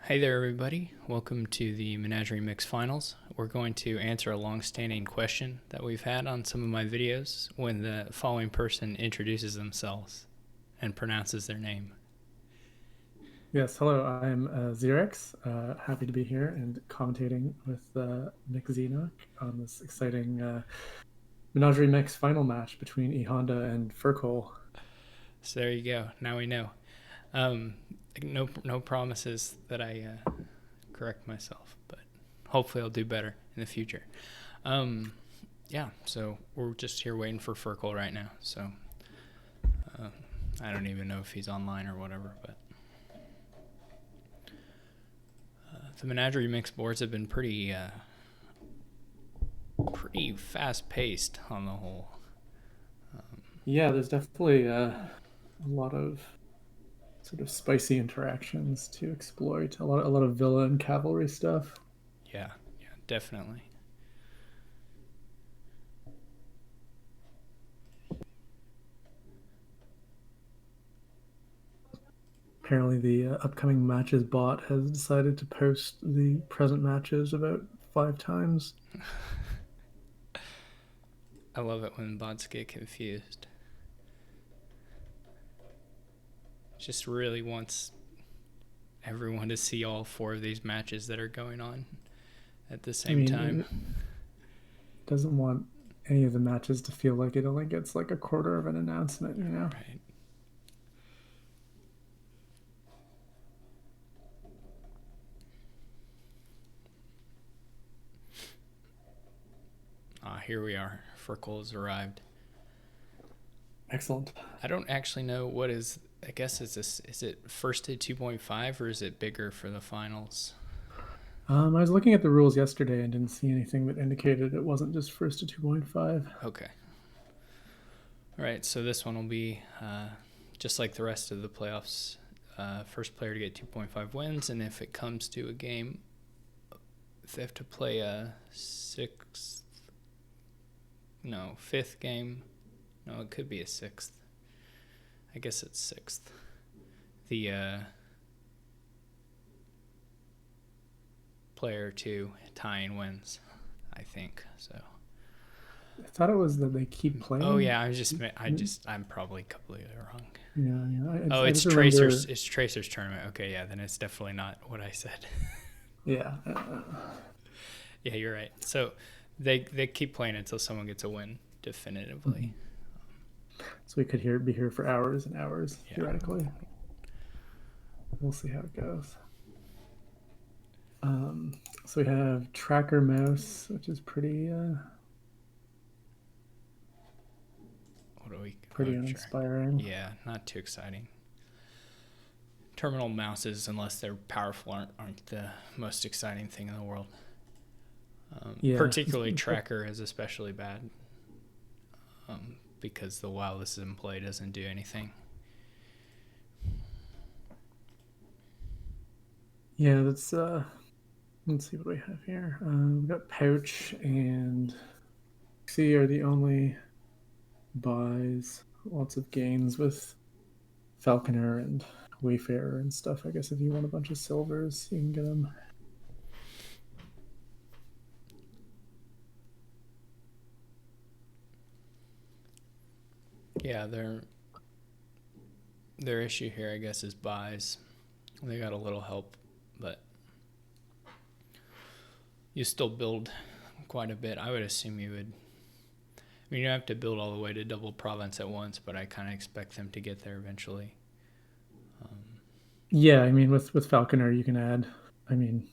Hey there, everybody. Welcome to the Menagerie Mix Finals. We're going to answer a long-standing question that we've had on some of my videos when the following person introduces themselves and pronounces their name. Yes, hello. I'm xyrix. Happy to be here and commentating with Nick Zenock on this exciting Menagerie Mix final match between E.Honda and Fircoal. So there you go. Now we know. Um, no promises that I correct myself, but hopefully I'll do better in the future. Um, yeah, so we're just here waiting for Fircoal right now. So uh, I don't even know if he's online or whatever, but the Menagerie Mix boards have been pretty fast paced on the whole. Yeah, there's definitely a lot of sort of spicy interactions to exploit. A lot of villa and cavalry stuff. Yeah, definitely. Apparently, the upcoming matches bot has decided to post the present matches about 5 times. I love it when bots get confused. Just really wants everyone to see all four of these matches that are going on at the I same time. mean, it doesn't want any of the matches to feel like it only gets like a quarter of an announcement, you know? Right. Here we are. Fircoal has arrived. Excellent. I don't actually know what is. I guess is it first to 2.5 or is it bigger for the finals? I was looking at the rules yesterday and didn't see anything that indicated it wasn't just first to 2.5. Okay. All right. So this one will be just like the rest of the playoffs. First player to get 2.5 wins, and if it comes to a game, if they have to play a fifth game. No, it could be a sixth. I guess it's sixth. The player to tying wins, I think. So. I thought it was that they keep Oh playing. yeah, I'm probably completely wrong. Yeah. Oh, I it's just Tracer's. remember. It's Tracer's tournament. Okay, yeah, then it's definitely not what I said. Yeah. Yeah, you're right. So they keep playing until someone gets a win definitively. Mhm. So we could be here for hours and hours, Yeah. theoretically. We'll see how it goes. So we have Tracker Mouse, which is What do we? pretty Oh, track. uninspiring. Yeah, not too exciting. Terminal mouses, unless they're powerful, aren't the most exciting thing in the world. Yeah. Particularly Tracker is especially bad because the while this is in play doesn't do anything. Yeah, let's see what we have here. We've got Pouch and C are the only buys. Lots of gains with Falconer and Wayfarer and stuff. I guess if you want a bunch of silvers, you can get them. Yeah, their issue here, I guess, is buys. They got a little help, but you still build quite a bit. I would assume you would. I mean, you don't have to build all the way to double province at once, but I kind of expect them to get there eventually. Yeah, I mean with Falconer you can add. I mean,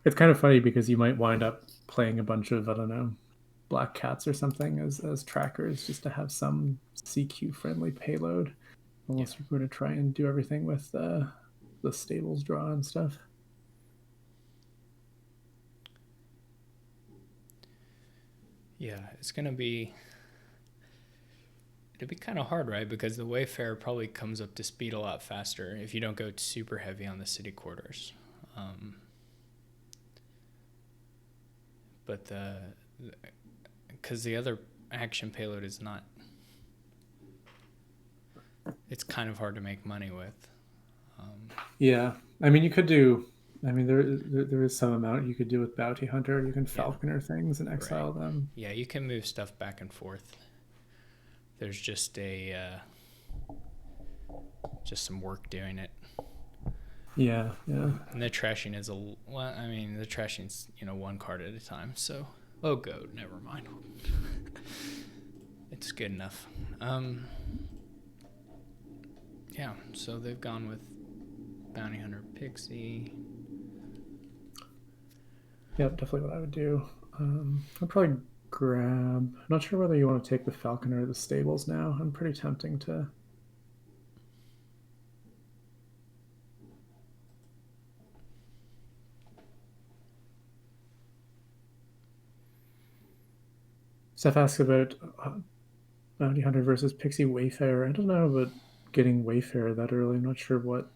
it's kind of funny because you might wind up playing a bunch of, I don't know, black cats or something as trackers just to have some CQ friendly payload. Yeah, Unless you're going to try and do everything with the stables draw and stuff. yeah, it's gonna be. It'd be kind of hard, right? Because the Wayfarer probably comes up to speed a lot faster if you don't go super heavy on the city quarters. But because the other action payload is not, it's kind of hard to make money with. Yeah, I mean you could do I mean, there is some amount you could do with Bounty Hunter. You can Yeah, falconer things and right. exile them. Yeah, you can move stuff back and forth. There's just some work doing it. Yeah, yeah. And the trashing is well. I mean, the trashing's one card at a time. So, oh, goat. Never mind. It's good enough. Yeah. So they've gone with Bounty Hunter Pixie. Yep, definitely what I would do. I'd probably grab. I'm not sure whether you want to take the falconer or the stables now. I'm pretty tempting to. Steph asks about Bounty Hunter versus Pixie Wayfarer. I don't know about getting Wayfarer that early. I'm not sure what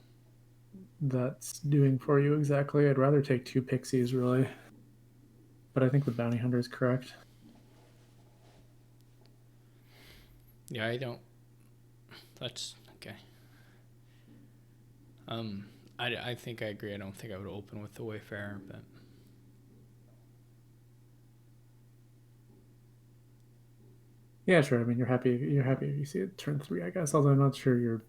that's doing for you exactly. I'd rather take two Pixies, really. But I think the Bounty Hunter is correct. Yeah, I don't. That's okay. I think I agree. I don't think I would open with the Wayfarer, but Yeah, sure. I mean, you're happy. You're happy if you see it turn 3, I guess. Although I'm not sure you're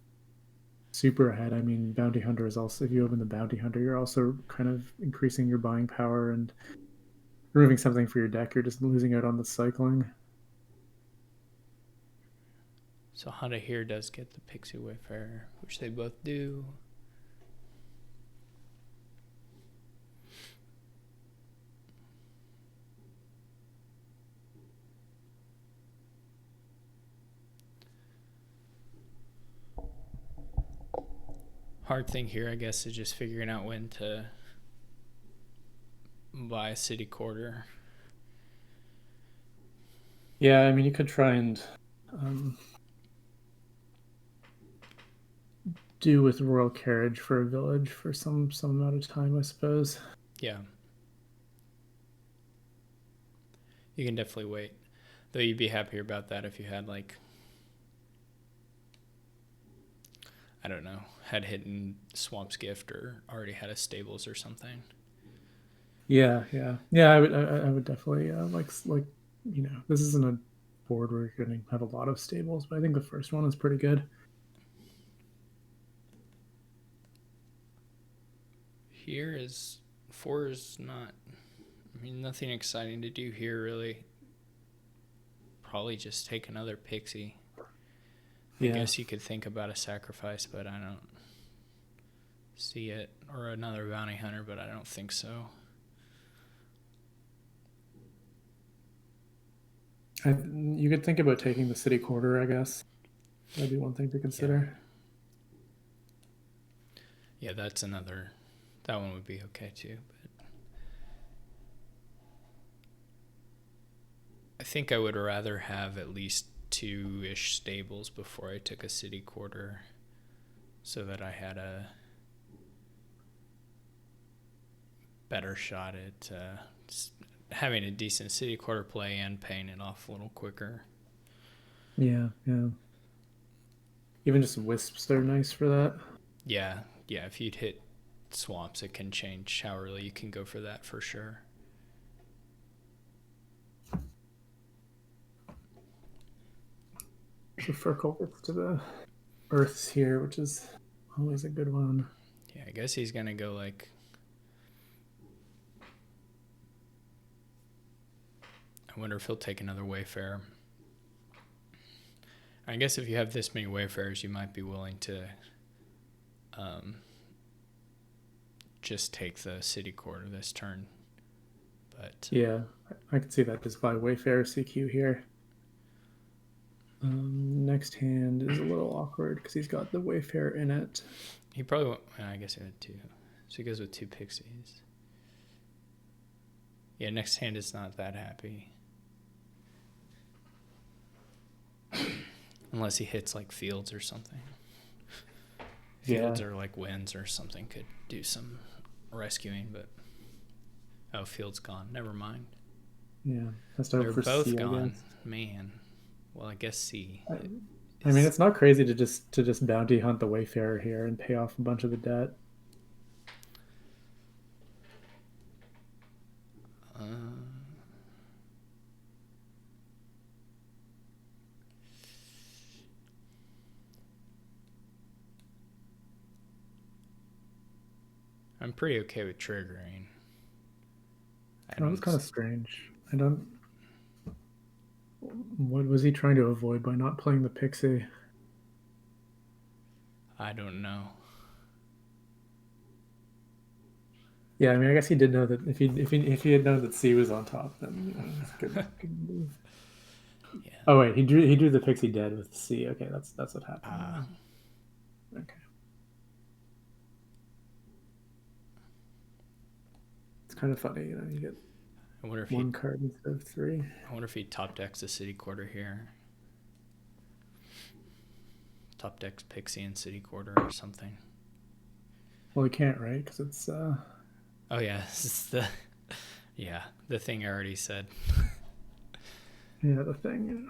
super ahead. I mean, Bounty Hunter is also, if you open the Bounty Hunter, you're also kind of increasing your buying power and removing something for your deck. You're just losing out on the cycling. so Honda here does get the Pixie Wayfarer, which they both do. Hard thing here, I guess, is just figuring out when to buy a city quarter. Yeah, I mean, you could try and do with royal carriage for a village for some amount of time, I suppose. Yeah. You can definitely wait. Though you'd be happier about that if you had, like, I don't know, had hidden Swamp's Gift or already had a stables or something. Yeah, yeah, yeah. I would definitely like this isn't a board where you're going to have a lot of stables, but I think the first one is pretty good. Here is 4 is not. I mean, nothing exciting to do here, really. Probably just take another Pixie. I Yeah, guess you could think about a sacrifice, but I don't see it. Or another Bounty Hunter, but I don't think so. you could think about taking the city quarter, I guess. That'd be one thing to consider. Yeah, that's another. That one would be okay too. But I think I would rather have at least 2-ish stables before I took a city quarter, so that I had a better shot at having a decent city quarter play and paying it off a little quicker. Yeah, yeah. Even just wisps are nice for that. Yeah, yeah. If you'd hit swamps, it can change how early you can go for that for sure. So Fircoal gets to the earths here, which is always a good one. Yeah, I guess he's gonna go like. I wonder if he'll take another Wayfarer. I guess if you have this many Wayfarers, you might be willing to just take the city quarter this turn. But Yeah, I can see that just by Wayfarer CQ here. Next hand is a little awkward because he's got the Wayfarer in it. he probably won't. I guess he had 2. So he goes with 2 Pixies. Yeah, next hand is not that happy. Unless he hits like fields or something. Fields or like winds or something could do some rescuing, but field's gone. Never mind. Yeah, has to hope They're for both C, gone. Man. Well, I guess C. I mean, it's not crazy to just bounty hunt the Wayfarer here and pay off a bunch of the debt. I'm pretty okay with triggering. I That was don't. kind of strange. I don't. What was he trying to avoid by not playing the pixie? I don't know. Yeah, I mean, I guess he did know that if he had known that C was on top, then it's a good move. Yeah. Oh wait, he drew the pixie dead with C. Okay, that's what happened. Okay. It's kind of funny, you get I wonder if one card instead of three. I wonder if he top decks the city quarter here. Top decks pixie and city quarter or something. Well, he can't, right? Because it's Oh yeah, this is the thing I already said. yeah, the thing.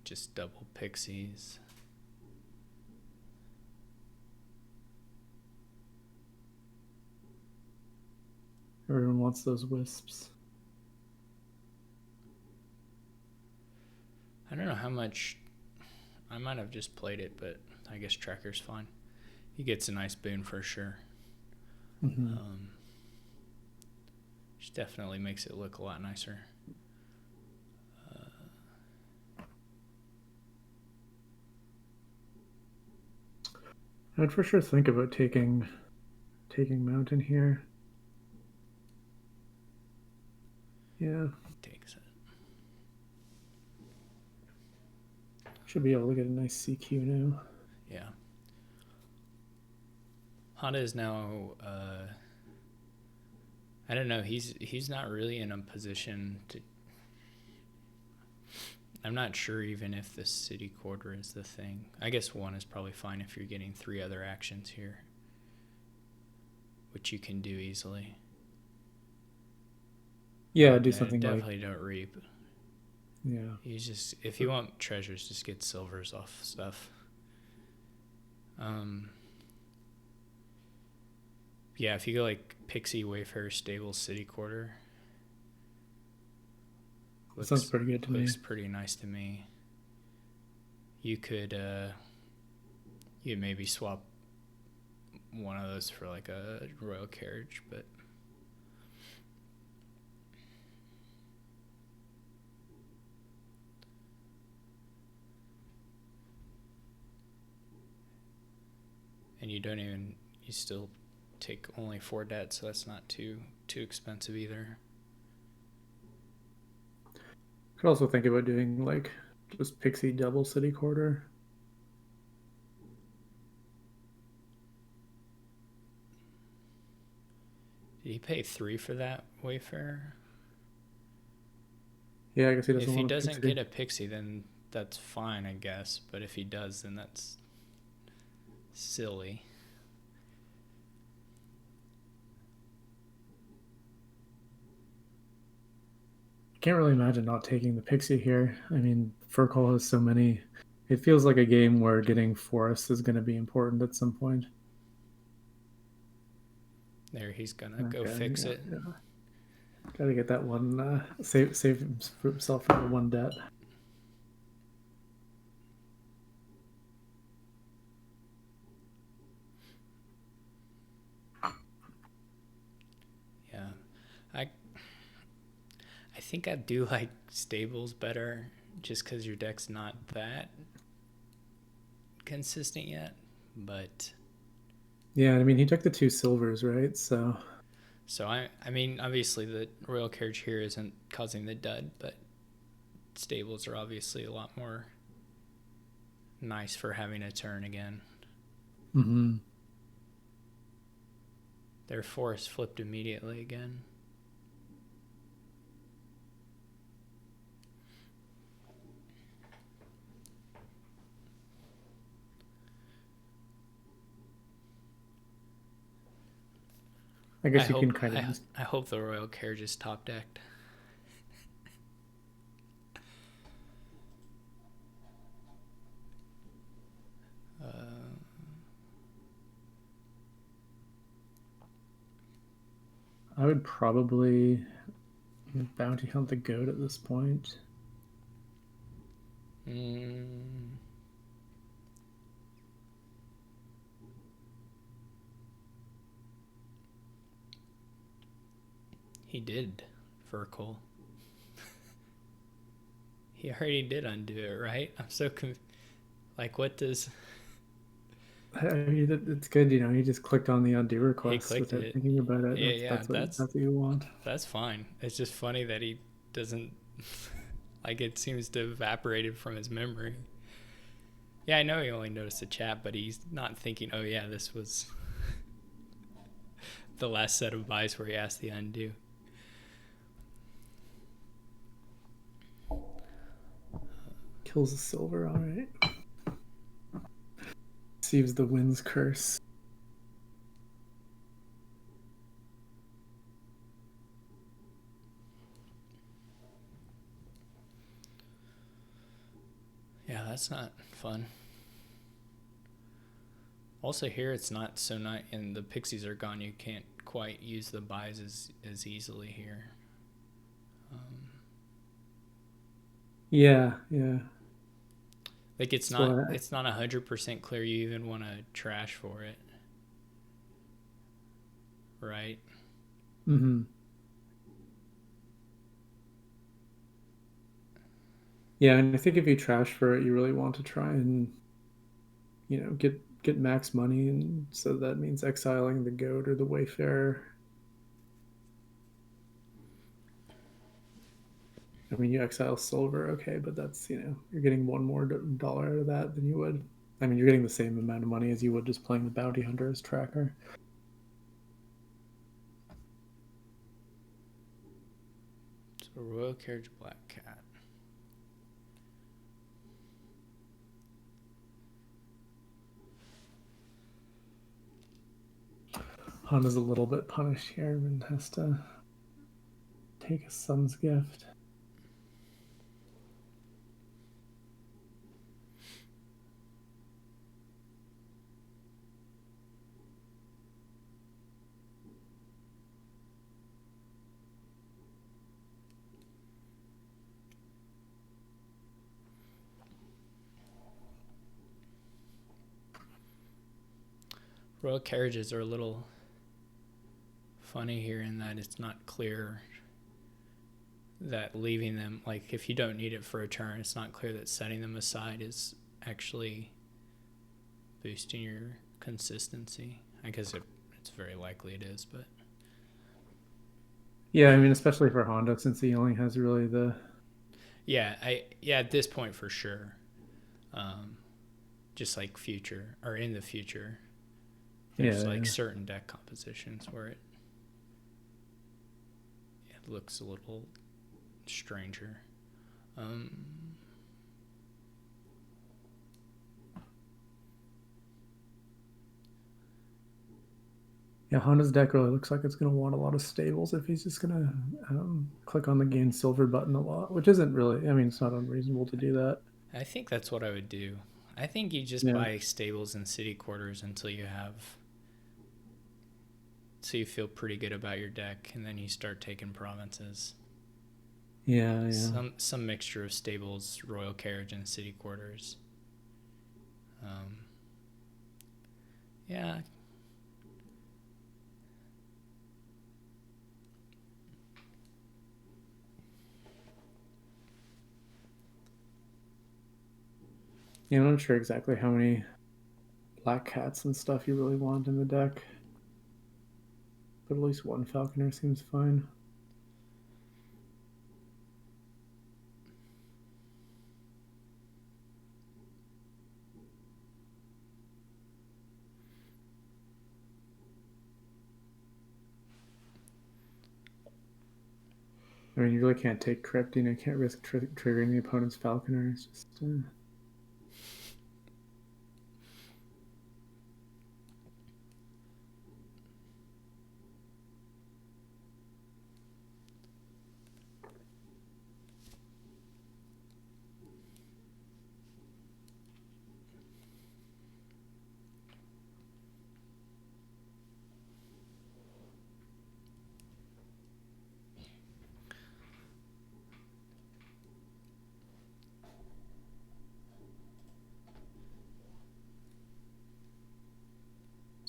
Just double pixies. Everyone wants those wisps. I don't know how much. I might have just played it, but I guess Tracker's fine. He gets a nice boon for sure. Mm-hmm. Which definitely makes it look a lot nicer. I'd for sure think about taking mountain here. Yeah. He takes it. Should be able to get a nice CQ now. Yeah. Honda is now. I don't know. He's not really in a position to. I'm not sure even if the city quarter is the thing. I guess one is probably fine if you're getting 3 other actions here, which you can do easily. Yeah, do something definitely don't reap. Yeah. You just, if you want treasures, just get silvers off stuff. Yeah, if you go like Pixie, Wayfarer, Stable, City Quarter. Sounds pretty good to me. Looks pretty nice to me. You could you'd maybe swap one of those for like a royal carriage, but and you still take only 4 debt, so that's not too expensive either. Could also think about doing like just Pixie double city quarter. Did he pay 3 for that Wayfarer? Yeah, I guess he doesn't. If he want doesn't get a pixie, then that's fine, I guess. But if he does, then that's silly. I can't really imagine not taking the pixie here. I mean, Fircoal has so many. It feels like a game where getting forest is going to be important at some point. There, he's gonna go fix it. Yeah. Got to get that one. Save himself from the one debt. Yeah, I think I do like stables better, just because your deck's not that consistent yet. But yeah, I mean, he took the 2 silvers, right? So I mean, obviously the royal carriage here isn't causing the dud, but stables are obviously a lot more nice for having a turn again. Mm-hmm. Their forest flipped immediately again. I guess you can kind of. I hope the royal carriage is top decked. would probably bounty hunt the goat at this point. He did, Fircoal. He already did undo it, right? I'm so like, what does... I mean, it's good, you know. He just clicked on the undo He request clicked without it. thinking about it. Yeah, That's what you want. that's fine. It's just funny that he doesn't... like, it seems to have evaporated from his memory. Yeah, I know he only noticed the chat, but he's not thinking, oh yeah, this was the last set of buys where he asked the undo. Kills the silver, alright. Receives the wind's curse. Yeah, that's not fun. Also here, it's not so nice, and the pixies are gone. You can't quite use the buys as easily here. Yeah. Like it's not 100% clear you even want to trash for it, right? Mm-hmm. Yeah, and I think if you trash for it, you really want to try and, you know, get max money, and so that means exiling the goat or the wayfarer. I mean, you exile silver, okay, but that's, you know, you're getting one more dollar out of that than you would. I mean, you're getting the same amount of money as you would just playing the bounty hunter as tracker. So Royal Carriage Black Cat. Honda's a little bit punished here and has to take a son's gift. Royal Carriages are a little funny here in that it's not clear that leaving them, like if you don't need it for a turn, it's not clear that setting them aside is actually boosting your consistency. I guess it's very likely it is, but yeah, I mean, especially for Honda, since he only has really the at this point for sure. Just like future or in the future, there's certain deck compositions where it looks a little stranger. Yeah, Honda's deck really looks like it's going to want a lot of stables if he's just going to click on the gain silver button a lot, which isn't really, I mean, it's not unreasonable to do that. I think that's what I would do. I think you just buy stables and city quarters until you have, so you feel pretty good about your deck, and then you start taking provinces. Yeah. Some mixture of stables, royal carriage, and city quarters. Yeah. Yeah, I'm not sure exactly how many black cats and stuff you really want in the deck, but at least one falconer seems fine. I mean, you really can't take crypt, you know, you can't risk triggering the opponent's falconer. It's just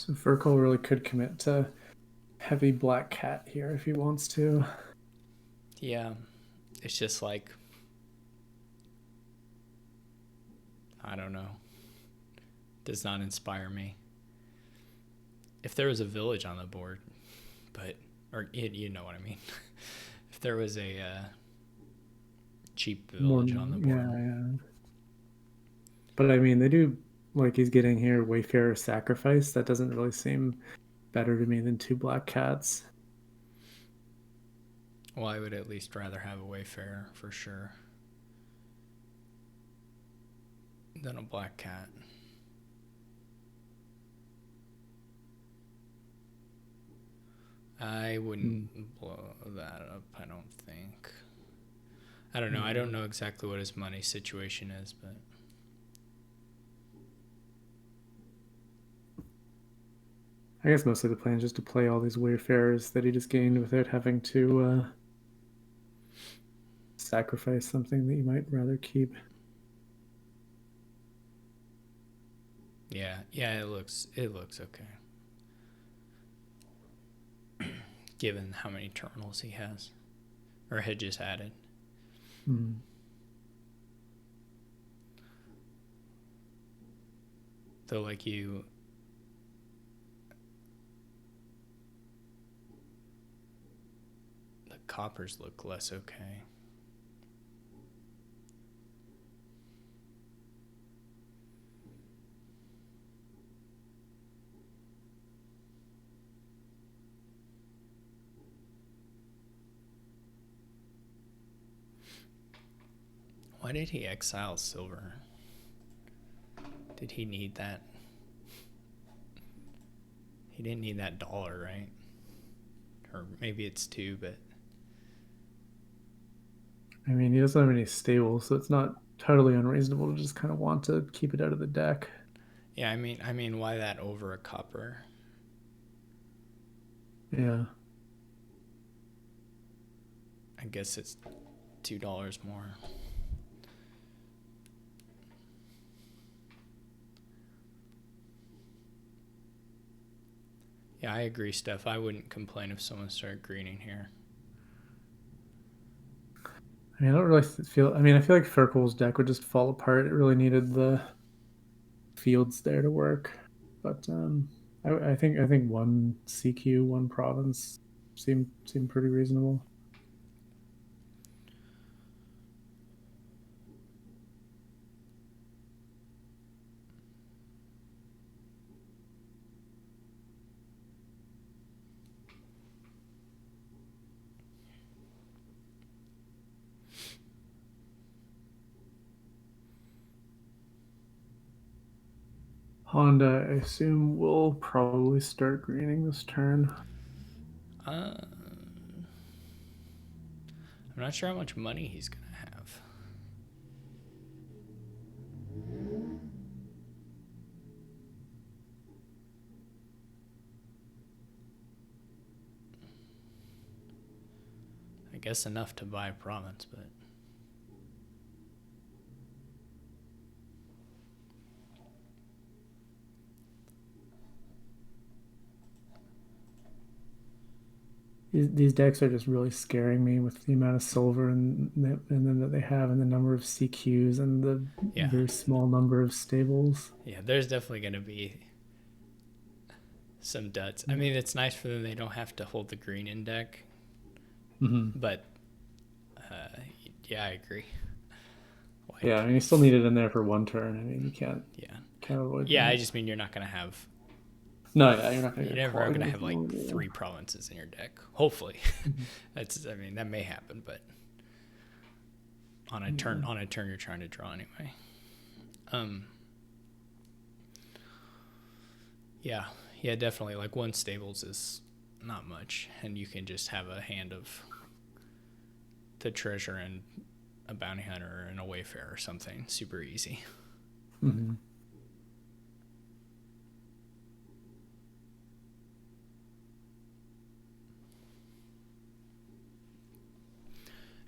So Fircoal really could commit to heavy black cat here if he wants to. Yeah, it's just like, I don't know. Does not inspire me. If there was a village on the board, but, or you know what I mean. If there was a cheap More, village on the yeah, board. yeah. But I mean, they do like he's getting here Wayfarer Sacrifice. That doesn't really seem better to me than two black cats. Well, I would at least rather have a Wayfarer for sure than a black cat. I wouldn't blow that up, I don't think. I don't know. I don't know exactly what his money situation is, but I guess mostly the plan is just to play all these Wayfarers that he just gained without having to sacrifice something that you might rather keep. yeah, it looks okay. Given how many terminals he has or had just added. Mm. Though, like, the coppers look less okay. Why did he exile silver? Did he need that? He didn't need that dollar, right? Or maybe it's two, but I mean, he doesn't have any stables, so it's not totally unreasonable to just kind of want to keep it out of the deck. yeah, I mean, why that over a copper? Yeah. I guess it's $2 more. Yeah, I agree, Steph. I wouldn't complain if someone started greening here. I mean, I don't really feel. I mean, I feel like Fircoal's deck would just fall apart. It really needed the fields there to work. But I think one CQ, one province seemed pretty reasonable. Honda, I assume, will probably start greening this turn. I'm not sure how much money he's going to have. I guess enough to buy a province, but These decks are just really scaring me with the amount of silver and then that they have and the number of CQs and the yeah. very small number of stables. Yeah, there's definitely going to be some duds. I mean, it's nice for them. They don't have to hold the green in deck. Mm-hmm. But, yeah, I agree. Like, yeah, I mean, you still need it in there for one turn. I mean, you can't avoid Yeah, that. I just mean you're not going to have... No, yeah, you're not going to. You're never going to have, like, 3 provinces in your deck. Hopefully. I mean, that may happen, but on a turn you're trying to draw anyway. Yeah, definitely. Like, one stables is not much, and you can just have a hand of the treasure and a bounty hunter and a wayfarer or something. Super easy. Mm-hmm.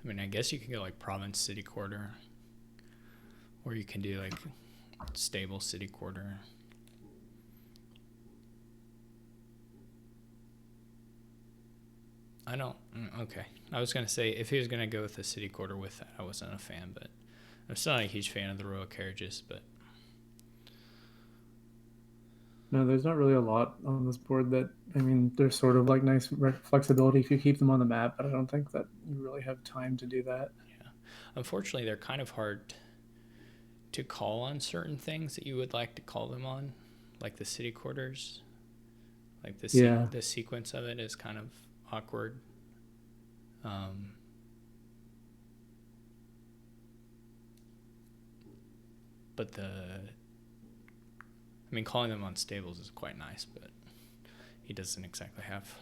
I mean, I guess you can go like province city quarter, or you can do like stable city quarter. I don't. Okay. I was going to say, if he was going to go with the city quarter with that, I wasn't a fan, but I'm still not a huge fan of the royal carriages, but No, there's not really a lot on this board that, I mean, there's sort of like nice flexibility if you keep them on the map, but I don't think that you really have time to do that. yeah. Unfortunately, they're kind of hard to call on certain things that you would like to call them on, like the city quarters. Like Yeah. the sequence of it is kind of awkward. Um, but I mean, calling them on stables is quite nice, but he doesn't exactly have,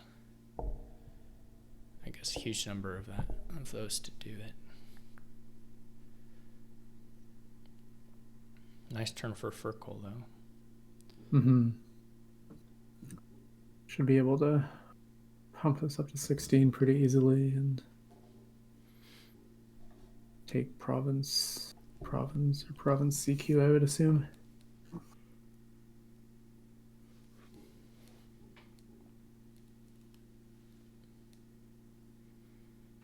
I guess, a huge number of those to do it. Nice turn for Fircoal, though. Mm-hmm. Should be able to pump this up to 16 pretty easily and take province CQ, I would assume.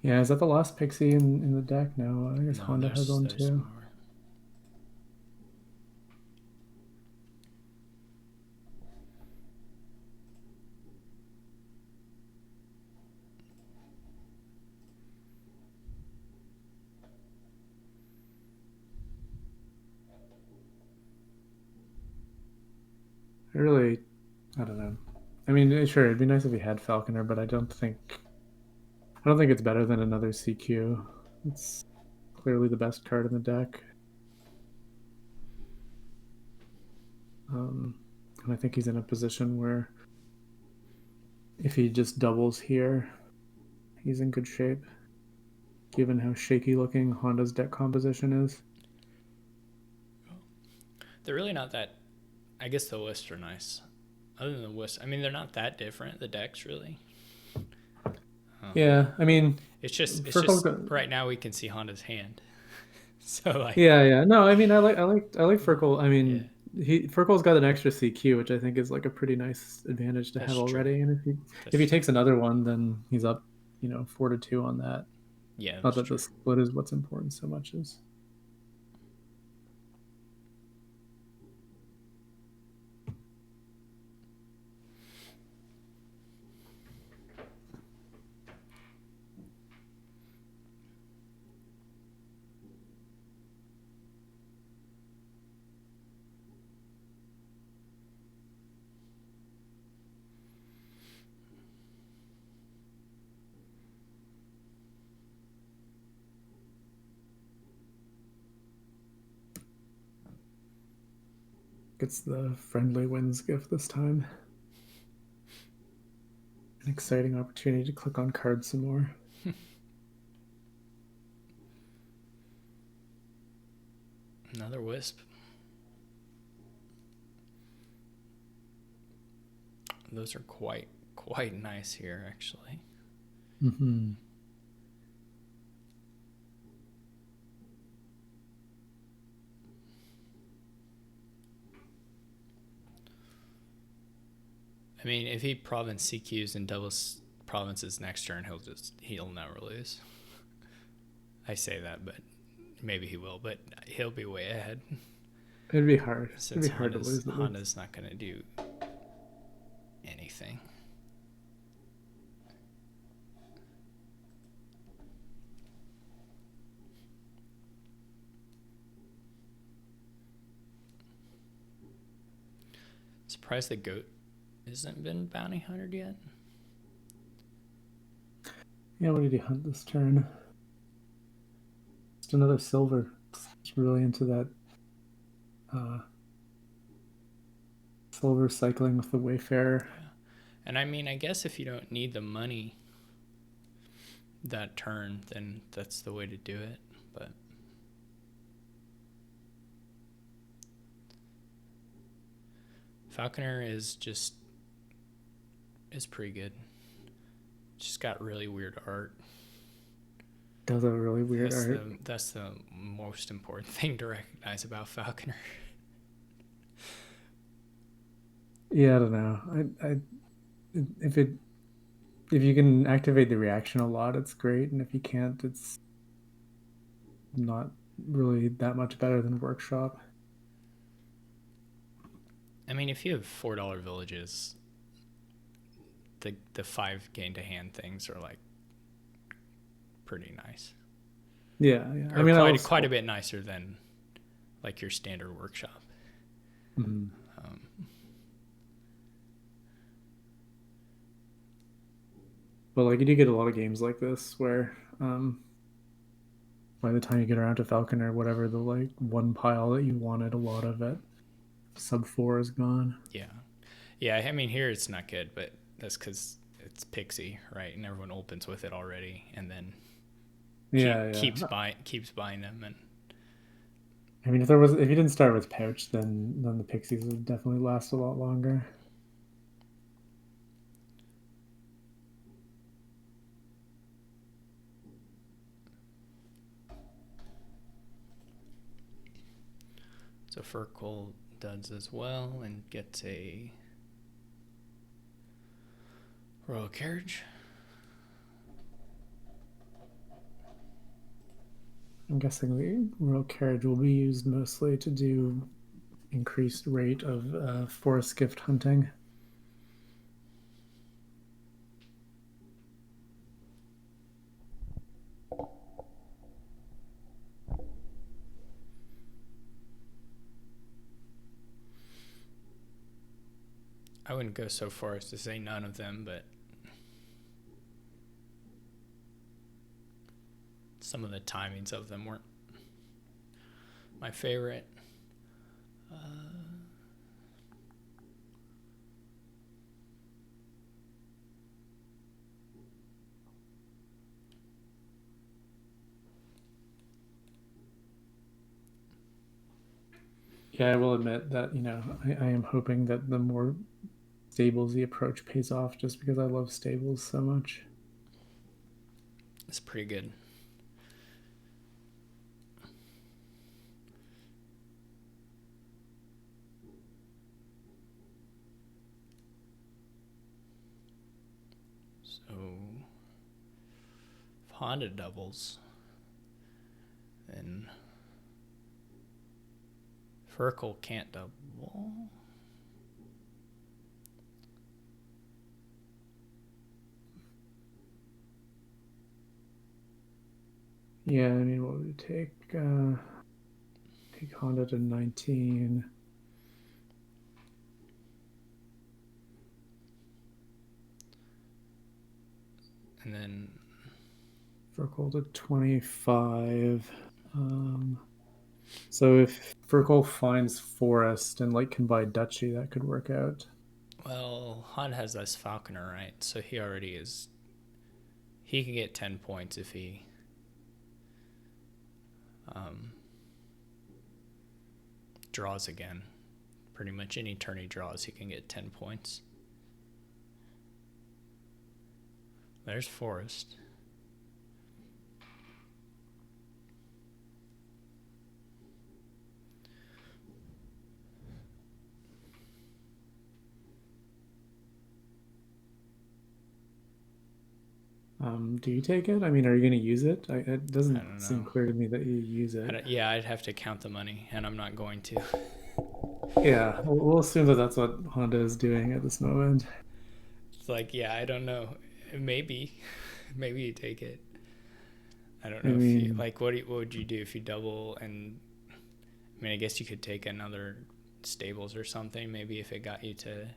Yeah, is that the last pixie in the deck? No, I guess No, Honda has one there's too. more. I don't know. I mean, sure, it'd be nice if he had Falconer, but I don't think it's better than another CQ. It's clearly the best card in the deck. And I think he's in a position where if he just doubles here, he's in good shape, given how shaky looking Honda's deck composition is. They're really not that. I guess the lists are nice. Other than the list, I mean, they're not that different. The decks really. Yeah, I mean, It's just Fircoal's right now we can see Honda's hand. So like, yeah. No, I mean, I like Fircoal. I yeah, mean, Fircoal's got an extra CQ, which I think is like a pretty nice advantage to have that's true. already. And That's if he true. takes another one, then he's up, 4-2 on that. Yeah, Not that's that true. the split is what's important so much as gets the friendly wins gift this time. An exciting opportunity to click on cards some more. Another wisp. Those are quite nice here, actually. Mm-hmm. I mean, if he province CQs and doubles provinces next turn, he'll never lose. I say that, but maybe he will. But he'll be way ahead It'd be hard. It'd since be hard to lose the Honda's not going to do anything. Surprised the goat hasn't been bounty hunted yet. Yeah, what did he hunt this turn? Just another silver. It's really into that silver cycling with the Wayfarer. Yeah. And I mean, I guess if you don't need the money that turn, then that's the way to do it. But Falconer is pretty good. Just got really weird art. Does a really weird art. That's the most important thing to recognize about Falconer. Yeah, I don't know. I if it if you can activate the reaction a lot, it's great, and if you can't, it's not really that much better than workshop. I mean, if you have $4 villages, the 5 gain to hand things are like pretty nice, Yeah, yeah. I or mean, I quite a also. bit nicer than like your standard workshop. Mhm. Um, But like you do get a lot of games like this where by the time you get around to Falcon or whatever, the like one pile that you wanted a lot of at sub four is gone. yeah, yeah. I mean, here it's not good, but that's because it's Pixie, right? And everyone opens with it already, and then Yeah, yeah. keeps buying them, and I mean, if you didn't start with pouch, then the pixies would definitely last a lot longer. so Fircoal does as well and gets a royal carriage. I'm guessing the royal carriage will be used mostly to do increased rate of forest gift hunting. I wouldn't go so far as to say none of them, but some of the timings of them weren't my favorite. Uh, Yeah, I will admit that, I am hoping that the more stables the approach pays off just because I love stables so much. it's pretty good. So if Honda doubles, then Fircoal can't double. Yeah, I mean, what would it take? Take Honda to 19. And then Fircoal to 25. Um, so if Fircoal finds Forest and like can buy Duchy, that could work out. well, Honda has this Falconer, right? So he already is. He can get 10 points if he um, draws again. Pretty much any turn he draws, he can get 10 points. There's Forest. Do you take it? I mean, are you going to use it? It I doesn't don't seem know. clear to me that you use it. Yeah, I'd have to count the money, and I'm not going to. Yeah, we'll assume that that's what Honda is doing at this moment. It's like, yeah, I don't know. Maybe, maybe you take it. I don't I know if you mean, like. What would you do if you double? And I mean, I guess you could take another stables or something. Maybe if it got you to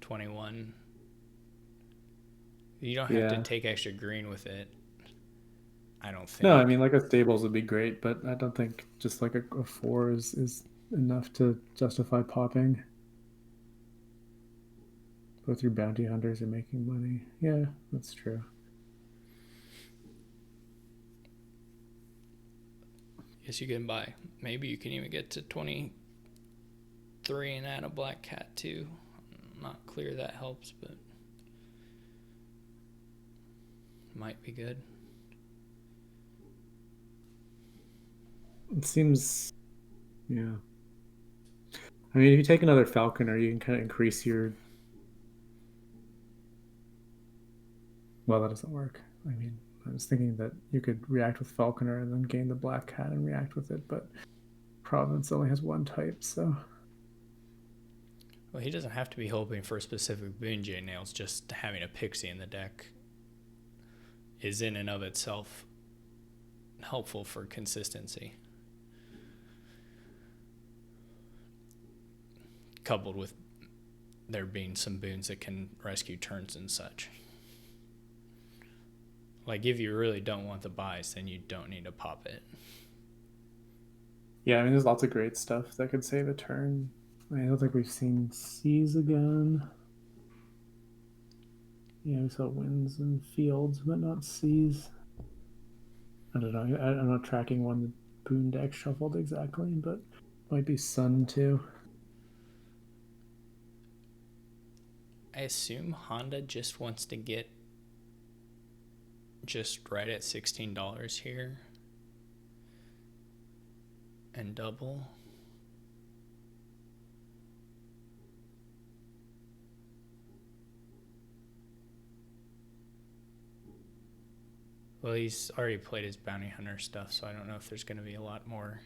21, you don't have to yeah. take extra green with it. I don't No, I think. mean, like a stables would be great, but I don't think just like a four is enough to justify popping. Both your bounty hunters are making money. Yeah, that's true. Yes, you can buy. Maybe you can even get to 23 and add a black cat too. I'm not clear that helps, but might be good. It seems, yeah. I mean, if you take another Falconer, you can kind of increase your Well, that doesn't work. I mean, I was thinking that you could react with Falconer and then gain the Black Cat and react with it, but Province only has one type, so. Well, he doesn't have to be hoping for a specific boon J nails. Just having a pixie in the deck is in and of itself helpful for consistency. Coupled with there being some boons that can rescue turns and such. Like, if you really don't want the buys, then you don't need to pop it. Yeah, I mean, there's lots of great stuff that could save a turn. I don't think we've seen seas again. Yeah, we saw winds and fields, but not seas. I don't know. I'm not tracking when the boon deck shuffled exactly, but might be sun too. I assume Honda just wants to get just right at $16 here and double. Well, he's already played his bounty hunter stuff, so I don't know if there's going to be a lot more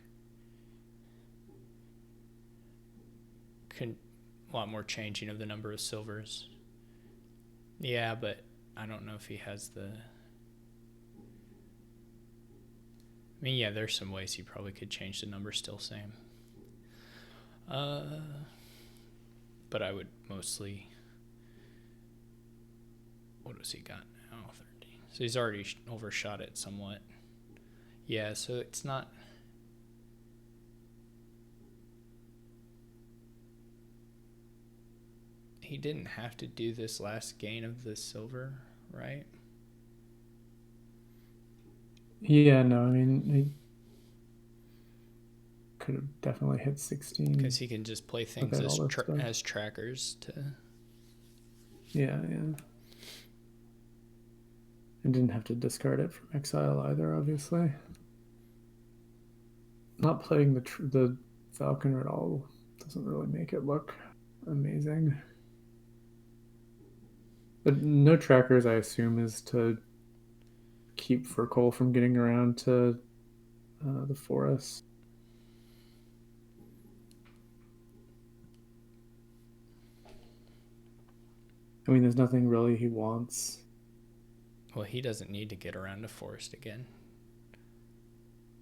changing of the number of silvers. Yeah, but I don't know if he has the... I mean, yeah, there's some ways he probably could change the number still same. But I would mostly... What has he got now? 13. So he's already overshot it somewhat. Yeah, so it's not... He didn't have to do this last gain of the silver, right? Yeah, no, I mean, he could have definitely hit 16. Because he can just play things as trackers to... Yeah. And didn't have to discard it from exile either, obviously. Not playing the Falconer at all doesn't really make it look amazing. But no trackers, I assume, is to keep Fircoal from getting around to the forest. I mean, there's nothing really he wants. Well, he doesn't need to get around to forest again.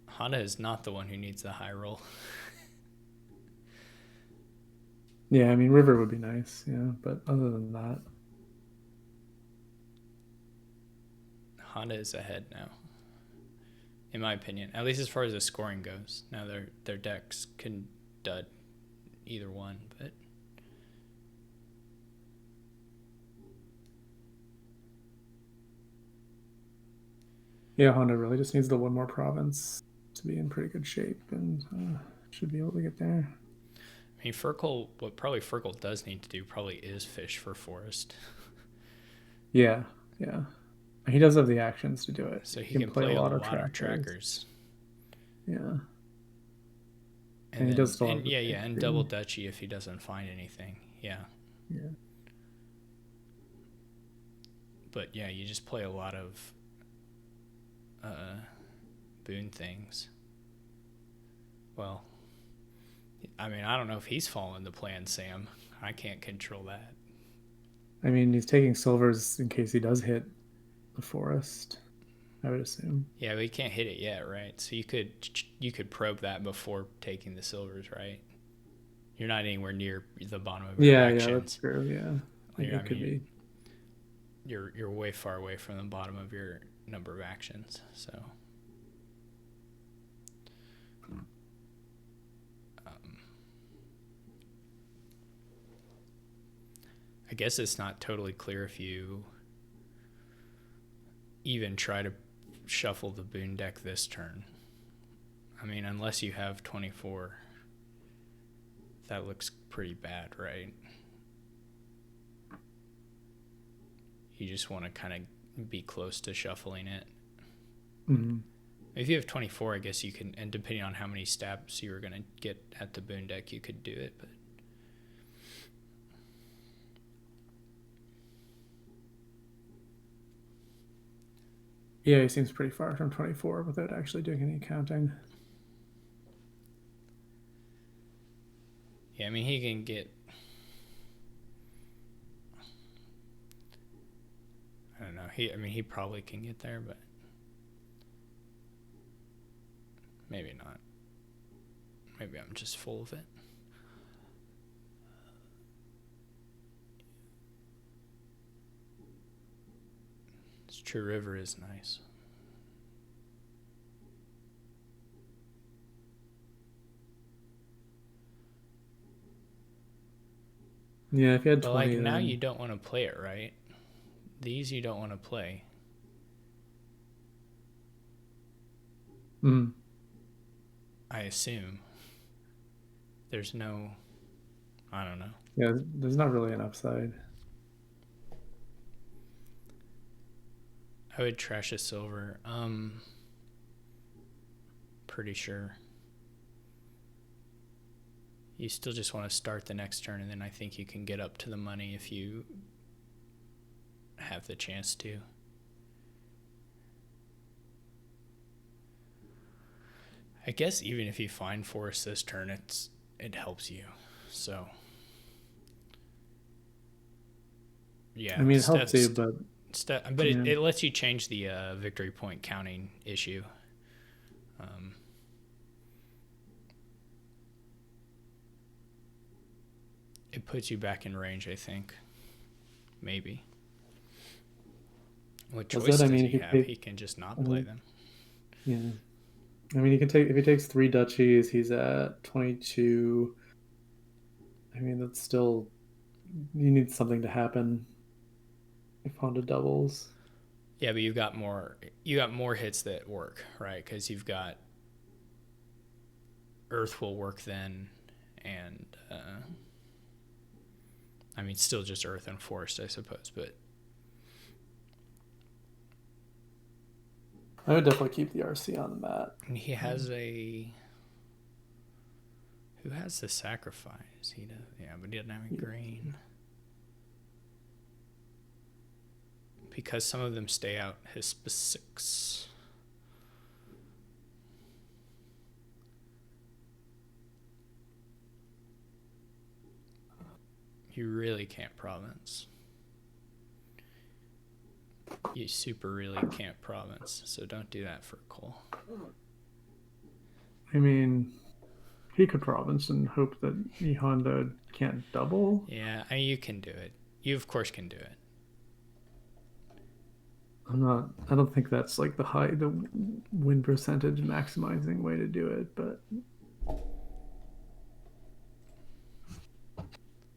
Honda is not the one who needs the high roll. Yeah, I mean, river would be nice, yeah, but other than that... Honda is ahead now, in my opinion, at least as far as the scoring goes. Now their decks can dud either one, but yeah, Honda really just needs the one more province to be in pretty good shape, and should be able to get there. I mean, Fircoal, what probably Fircoal does need to do probably is fish for forest. Yeah. He does have the actions to do it. So he can play a lot of trackers. Yeah. And he does still have and double Dutchy if he doesn't find anything. Yeah. But yeah, you just play a lot of boon things. Well, I mean, I don't know if he's following the plan, Sam. I can't control that. I mean, he's taking silvers in case he does hit the forest, I would assume. Yeah, but he can't hit it yet, right? So you could probe that before taking the silvers, right? You're not anywhere near the bottom of your actions. Yeah, that's true. Yeah, it could be. You're way far away from the bottom of your number of actions, so. I guess it's not totally clear if you even try to shuffle the boon deck this turn. I mean, unless you have 24, that looks pretty bad, right? You just want to kind of be close to shuffling it. Mm-hmm. If you have 24, I guess you can, and depending on how many stabs you were going to get at the boon deck, you could do it, but Yeah, he seems pretty far from 24 without actually doing any counting. Yeah, I mean, he can get. I don't know. He probably can get there, but maybe not. Maybe I'm just full of it. This True River is nice. Yeah, if you had But 20, like now you then don't want to play it, right? These you don't want to play. mm, I assume. There's no. I don't know. yeah, there's not really an upside. I would trash a silver. Pretty sure. You still just want to start the next turn, and then I think you can get up to the money if you have the chance to. I guess even if you find forest this turn, it helps you. So I yeah, mean, it helps you, but but yeah, it lets you change the victory point counting issue. Um, it puts you back in range, I think. Maybe. What does it? choice I does mean, he if you have? take, He can just not play uh, them. yeah, I mean, he can take if he takes three duchies, he's at 22. I mean, that's still you need something to happen if Honda doubles. Yeah, but you got more hits that work, right? Because you've got Earth will work then, and I mean still just Earth and Forest, I suppose. But I would definitely keep the RC on the mat. he has a who has the sacrifice? He does, yeah, but he doesn't have a green because some of them stay out his specifics. You really can't province. You super really can't province, so don't do that for Cole. I mean, he could province and hope that E.Honda can't double. Yeah, I mean, you can do it. You of course can do it. I'm not. I don't think that's like the win percentage maximizing way to do it. But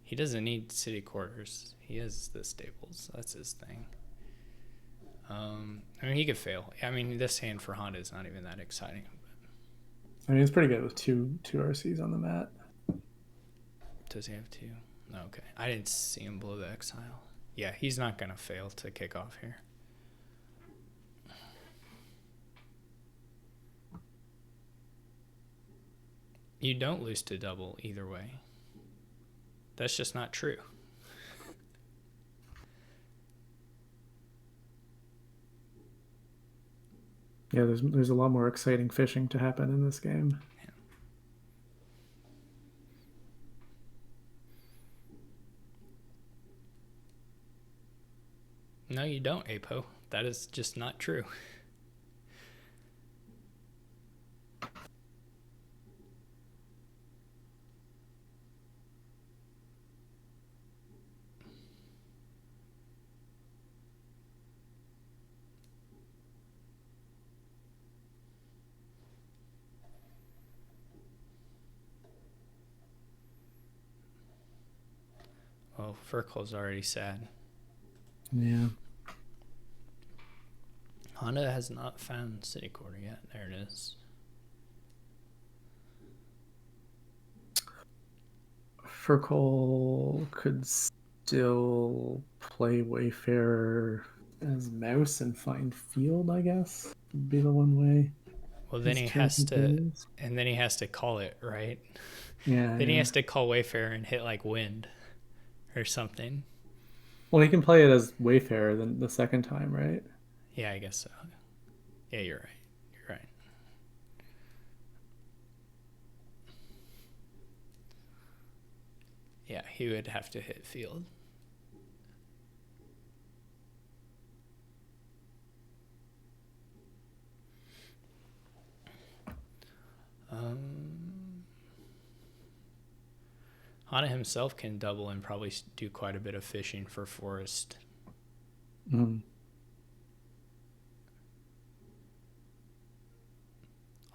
He doesn't need city quarters. He has the stables. That's his thing. I mean, he could fail. I mean, this hand for Honda is not even that exciting. I mean, it's pretty good with two RCs on the mat. Does he have two? No, okay. I didn't see him below the exile. Yeah, he's not going to fail to kick off here. You don't lose to double either way. That's just not true. Yeah, there's a lot more exciting fishing to happen in this game. Yeah. No, you don't, Apo. That is just not true. Well, Fircoal's already sad. Yeah. Honda has not found city quarter yet. There it is. Fircoal could still play Wayfarer as mouse and find field, I guess. Would be the one way Well, then his he turn has to, continues. and then he has to call it, right? Yeah, Then he yeah. has to call Wayfarer and hit like wind or something. Well, he can play it as Wayfarer then the second time, right? Yeah, I guess so. Yeah, you're right. You're right. Yeah, he would have to hit field. Hana himself can double and probably do quite a bit of fishing for forest. Mm.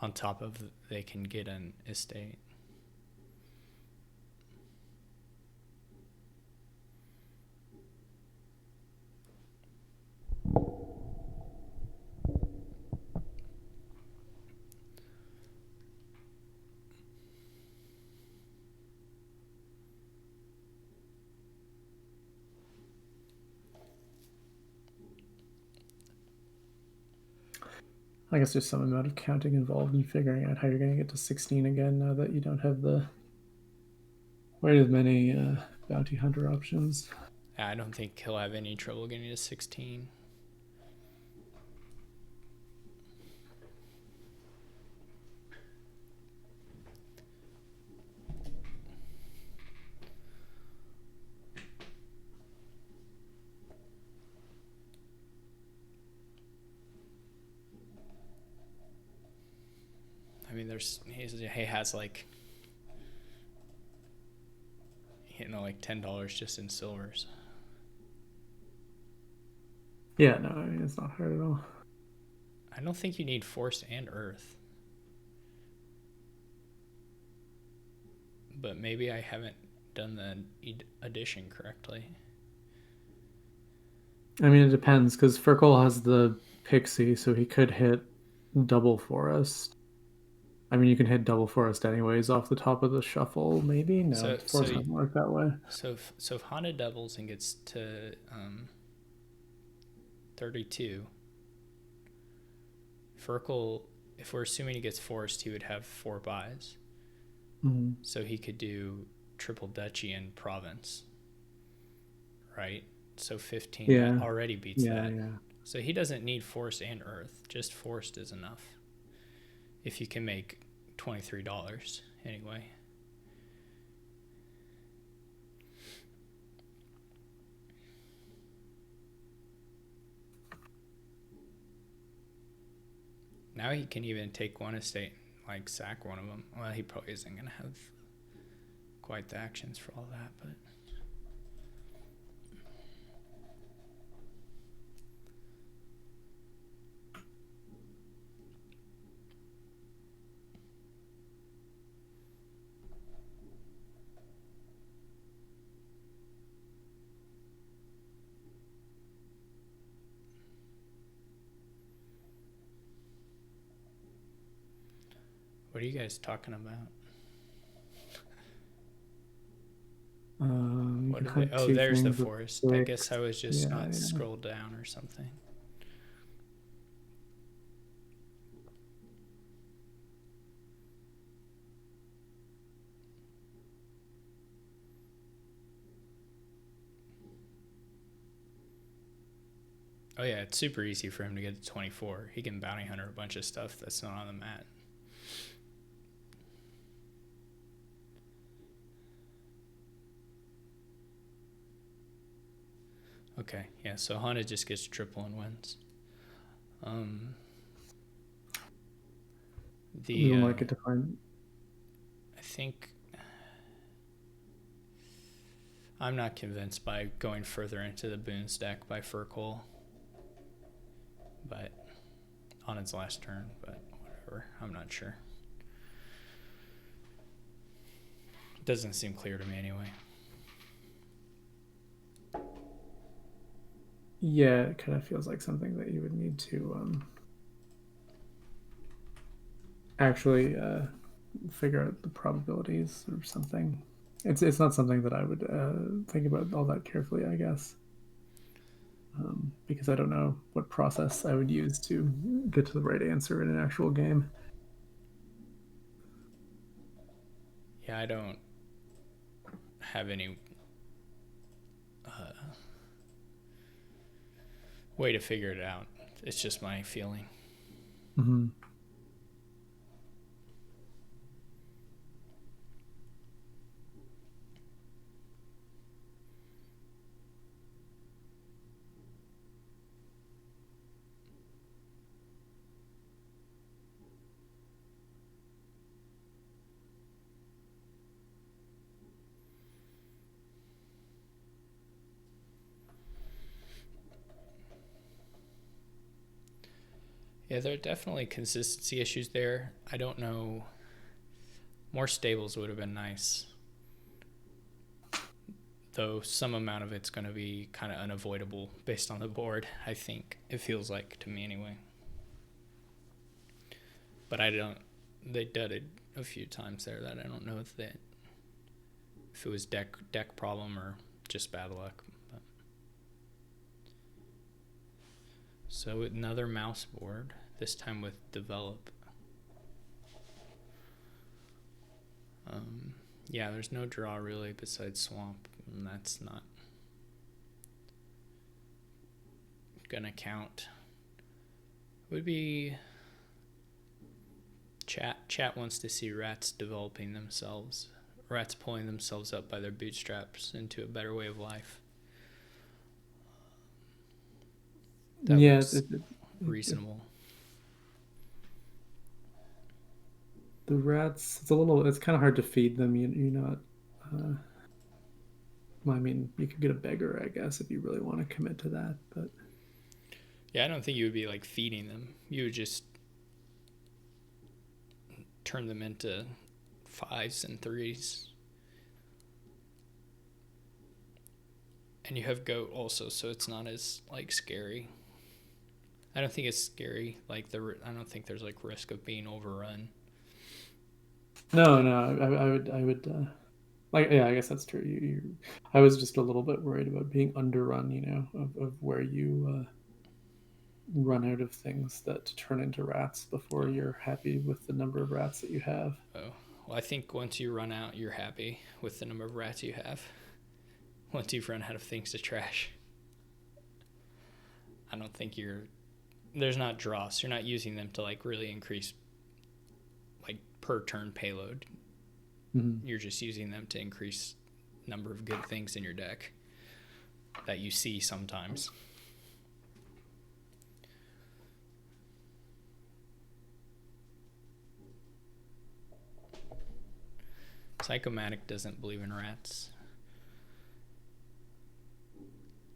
On top of they can get an estate. I guess there's some amount of counting involved in figuring out how you're going to get to 16 again now that you don't have the quite as many bounty hunter options. I don't think he'll have any trouble getting to 16. I mean, he has like, like $10 just in silvers. Yeah, no, I mean, it's not hard at all. I don't think you need forest and earth. But maybe I haven't done the addition correctly. I mean, it depends because Fircoal has the pixie, so he could hit double forest. I mean, you can hit double forest anyways off the top of the shuffle. Maybe no, forest doesn't work that way. So if Hana doubles and gets to 32, Fircoal, if we're assuming he gets forest, he would have 4 buys. Mm-hmm. So he could do triple duchy and province, right? So 15 that already beats that. Yeah. So he doesn't need forest and earth. Just forest is enough. If you can make $23 anyway. Now he can even take one estate, like sack one of them. Well, he probably isn't going to have quite the actions for all that, but... What are you guys talking about? There's the forest. I guess I was just not scrolled down or something. Oh yeah, it's super easy for him to get to 24. He can bounty hunter a bunch of stuff that's not on the mat. Okay, yeah, so Honda just gets triple and wins. We don't like it to find. I think I'm not convinced by going further into the boons deck by Fircoal, but on its last turn, but whatever, I'm not sure. It doesn't seem clear to me anyway. Yeah, it kind of feels like something that you would need to actually figure out the probabilities or something. It's not something that I would think about all that carefully, I guess, because I don't know what process I would use to get to the right answer in an actual game. Yeah, I don't have any way to figure it out. It's just my feeling. Hmm. Yeah, there are definitely consistency issues there. I don't know. More stables would have been nice. Though some amount of it's going to be kind of unavoidable based on the board, I think. It feels like to me anyway. But I don't. They dudded a few times there that I don't know if it was deck problem or just bad luck. But. So another mouse board, this time with develop. Yeah, there's no draw really besides swamp, and that's not gonna count. Would be chat wants to see rats developing themselves, rats pulling themselves up by their bootstraps into a better way of life. That Yeah, looks reasonable. the rats. It's kind of hard to feed them. You're not. Well, I mean, you could get a beggar, I guess, if you really want to commit to that. But Yeah, I don't think you would be like feeding them. You would just turn them into 5s and 3s. And you have goat also, so it's not as like scary. I don't think it's scary. Like I don't think there's like risk of being overrun. no, I would. Like, yeah, I guess that's true. I was just a little bit worried about being underrun. Of where you run out of things that turn into rats before you're happy with the number of rats that you have. Oh, well, I think once you run out, you're happy with the number of rats you have. Once you've run out of things to trash, I don't think there's not dross. You're not using them to like really increase like per turn payload. Mm-hmm. You're just using them to increase number of good things in your deck that you see sometimes. Psychomatic doesn't believe in rats.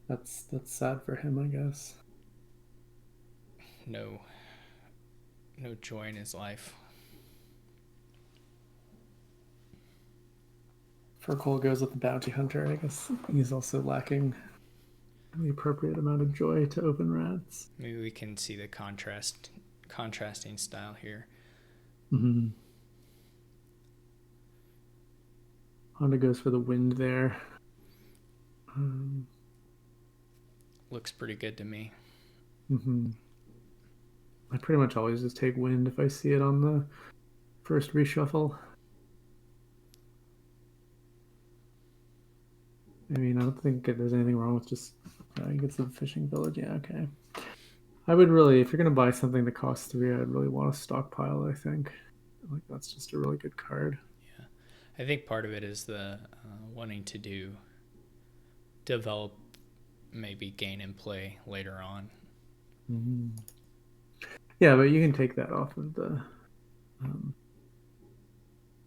That's sad for him, I guess. No joy in his life. Fircoal goes with the bounty hunter. I guess he's also lacking the appropriate amount of joy to open rats. Maybe we can see the contrasting style here. Mm-hmm. Honda goes for the wind there. Looks pretty good to me. Mm-hmm. I pretty much always just take wind if I see it on the first reshuffle. I mean, I don't think there's anything wrong with just he gets the fishing village. Yeah, okay. I would really, if you're gonna buy something that costs 3, I'd really want a stockpile. I think, like that's just a really good card. Yeah, I think part of it is the wanting to develop, maybe gain and play later on. Mm-hmm. Yeah, but you can take that off of the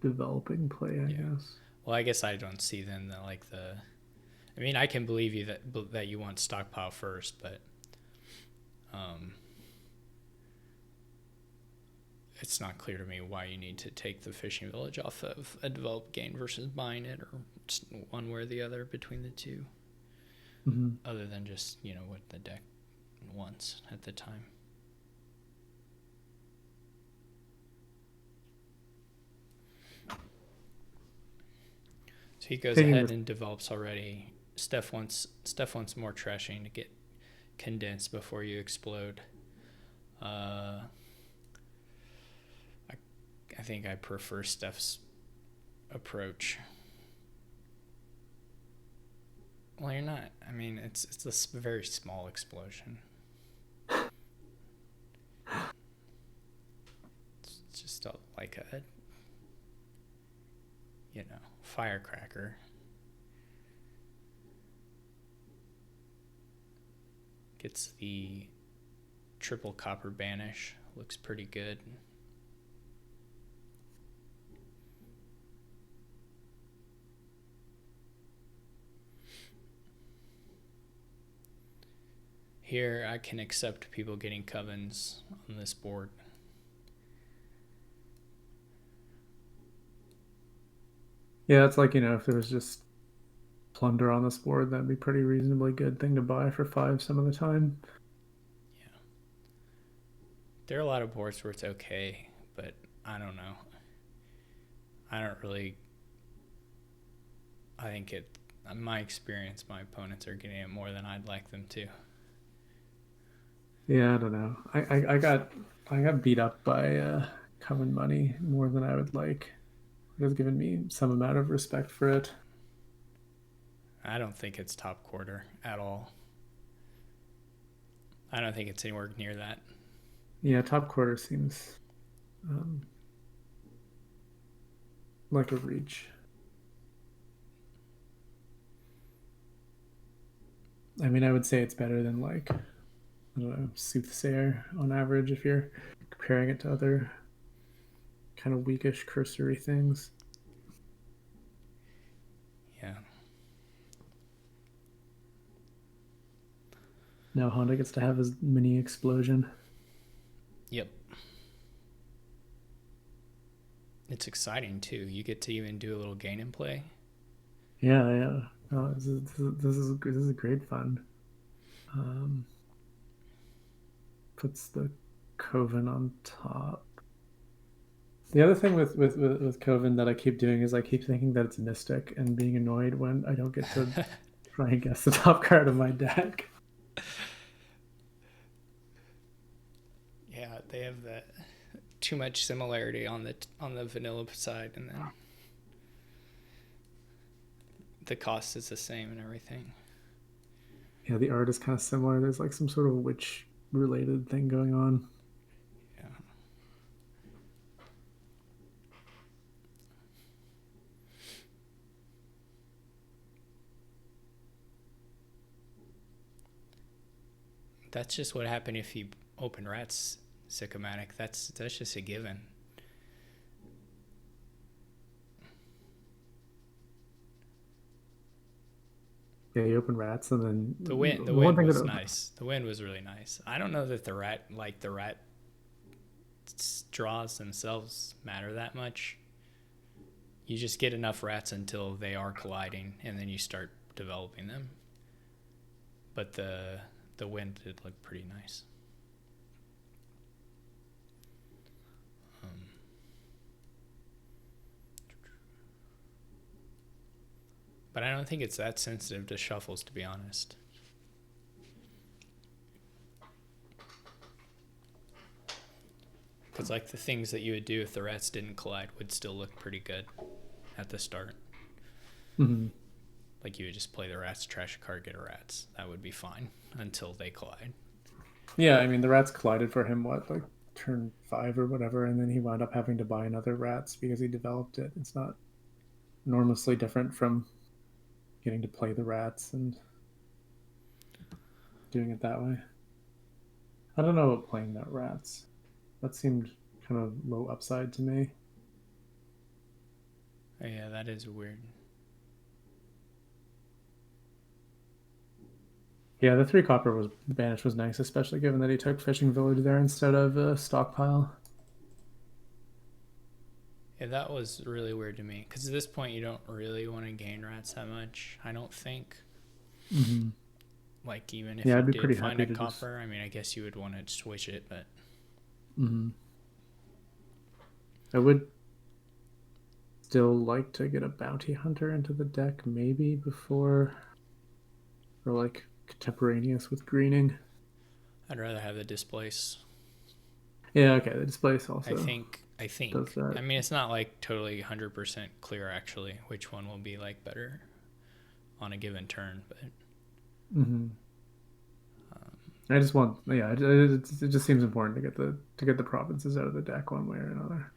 developing play, I guess. Well, I guess I don't see then I mean, I can believe you that you want stockpile first, but it's not clear to me why you need to take the fishing village off of a developed gain versus buying it, or just one way or the other between the two. Mm-hmm. Other than just what the deck wants at the time. So he goes ahead and develops already. Steph wants more trashing to get condensed before you explode. I think I prefer Steph's approach. Well, you're not. I mean, it's a very small explosion. like a, firecracker. Gets the triple copper banish. Looks pretty good. Here I can accept people getting covens on this board. Yeah, it's like, if there was just plunder on this board, that'd be pretty reasonably good thing to buy for 5 some of the time. Yeah. There are a lot of boards where it's okay, but I don't know. I think in my experience, my opponents are getting it more than I'd like them to. Yeah, I don't know. I got beat up by Coven money more than I would like. It has given me some amount of respect for it. I don't think it's top quarter at all. I don't think it's anywhere near that. Yeah, top quarter seems like a reach. I mean, I would say it's better than like, I don't know, Soothsayer on average if you're comparing it to other kind of weakish cursory things. Yeah. Now Honda gets to have his mini explosion. Yep. It's exciting too. You get to even do a little gain and play. Yeah, yeah. Oh, this is great fun. Puts the Coven on top. The other thing with Coven that I keep doing is I keep thinking that it's Mystic and being annoyed when I don't get to try and guess the top card of my deck. Yeah, they have that too much similarity on the vanilla side, and then the cost is the same and everything. Yeah, the art is kind of similar. There's like some sort of witch related thing going on. Yeah. That's just what happened if you open Rats Sycomatic. That's just a given. Yeah, you open Rats and then The wind was nice. The wind was really nice. I don't know that the rat draws themselves matter that much. You just get enough rats until they are colliding, and then you start developing them. But the wind did look pretty nice. But I don't think it's that sensitive to shuffles, to be honest. Because like the things that you would do if the rats didn't collide would still look pretty good at the start. Mm-hmm. Like you would just play the rats, trash a card, get a rats. That would be fine until they collide. Yeah, I mean the Rats collided for him like turn 5 or whatever, and then he wound up having to buy another Rats because he developed it. It's not enormously different from getting to play the Rats and doing it that way. I don't know about playing that Rats. That seemed kind of low upside to me. Oh, yeah, that is weird. Yeah, the 3 copper was banished was nice, especially given that he took Fishing Village there instead of Stockpile. Yeah, that was really weird to me. Because at this point, you don't really want to gain rats that much, I don't think. Mm-hmm. Like, even if you I'd be did pretty find happy a to copper, I mean, I guess you would want to switch it, but... Mm-hmm. I would still like to get a Bounty Hunter into the deck, maybe before... Or, like, contemporaneous with greening. I'd rather have the displace. Yeah, okay, the displace also. I think. Does that. I mean, it's not like totally 100% clear actually which one will be like better on a given turn, but. Mm-hmm. I just want, it just seems important to get the provinces out of the deck one way or another.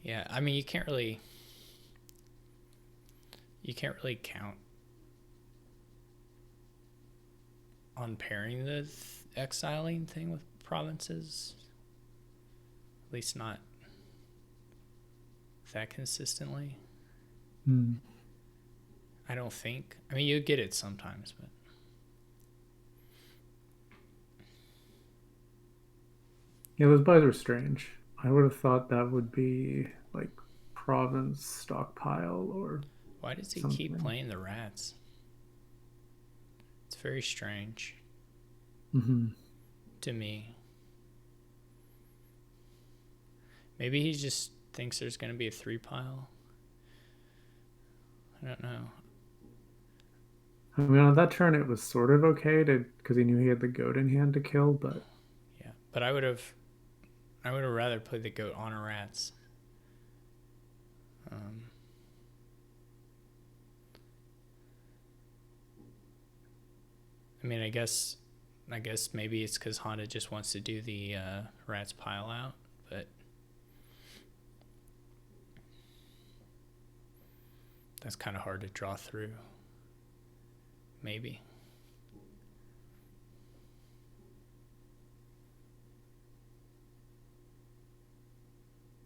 Yeah, I mean you can't really count on pairing the exiling thing with provinces. At least not that consistently. Hmm. I don't think. I mean, you get it sometimes, but Yeah, those buys were strange. I would have thought that would be like province stockpile or why does he keep something. playing the rats? It's very strange Hmm. to me. Maybe he just thinks there's going to be a 3 pile. I don't know. I mean, on that turn, it was sort of okay to because he knew he had the goat in hand to kill, but Yeah, but I would have rather played the goat on a rats. Um, I mean, I guess maybe it's because Honda just wants to do the rats pile out, but that's kind of hard to draw through. Maybe.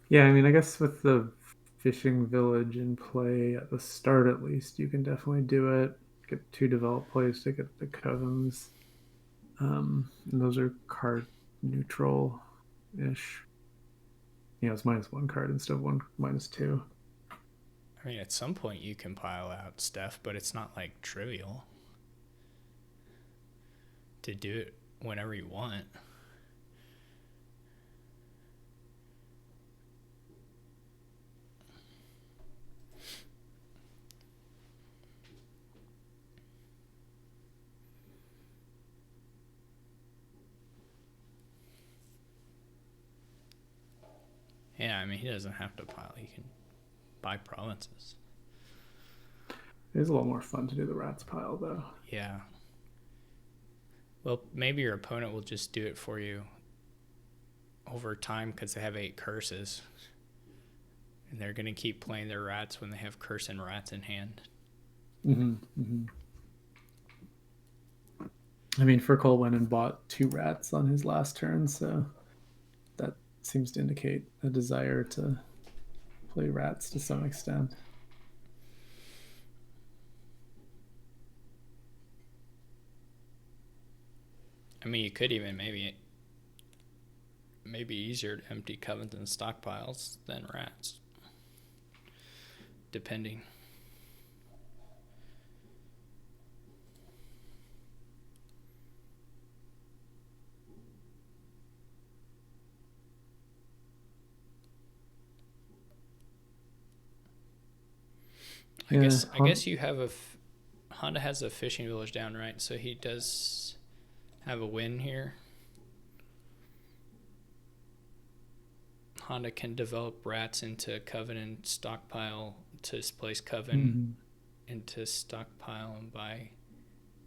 yeah, I mean, I guess with the fishing village in play at the start, at least, you can definitely do it. Get two developed plays to get the covens. And those are card neutral ish. It's -1 card instead of one -2. I mean, at some point you can pile out stuff, but it's not like trivial to do it whenever you want. Yeah, I mean, he doesn't have to pile. He can buy provinces. It is a lot more fun to do the rats pile, though. Yeah. Well, maybe your opponent will just do it for you over time because they have 8 curses. And they're going to keep playing their rats when they have curse and rats in hand. Hmm. Hmm. I mean, Fircoal went and bought 2 rats on his last turn, so that seems to indicate a desire to play rats to some extent. I mean, you could even maybe easier to empty covens and stockpiles than rats, depending. I Yeah, guess I guess you have Honda has a fishing village down, right? So he does have a win here. Honda can develop rats into coven and stockpile to displace coven mhm. into stockpile and buy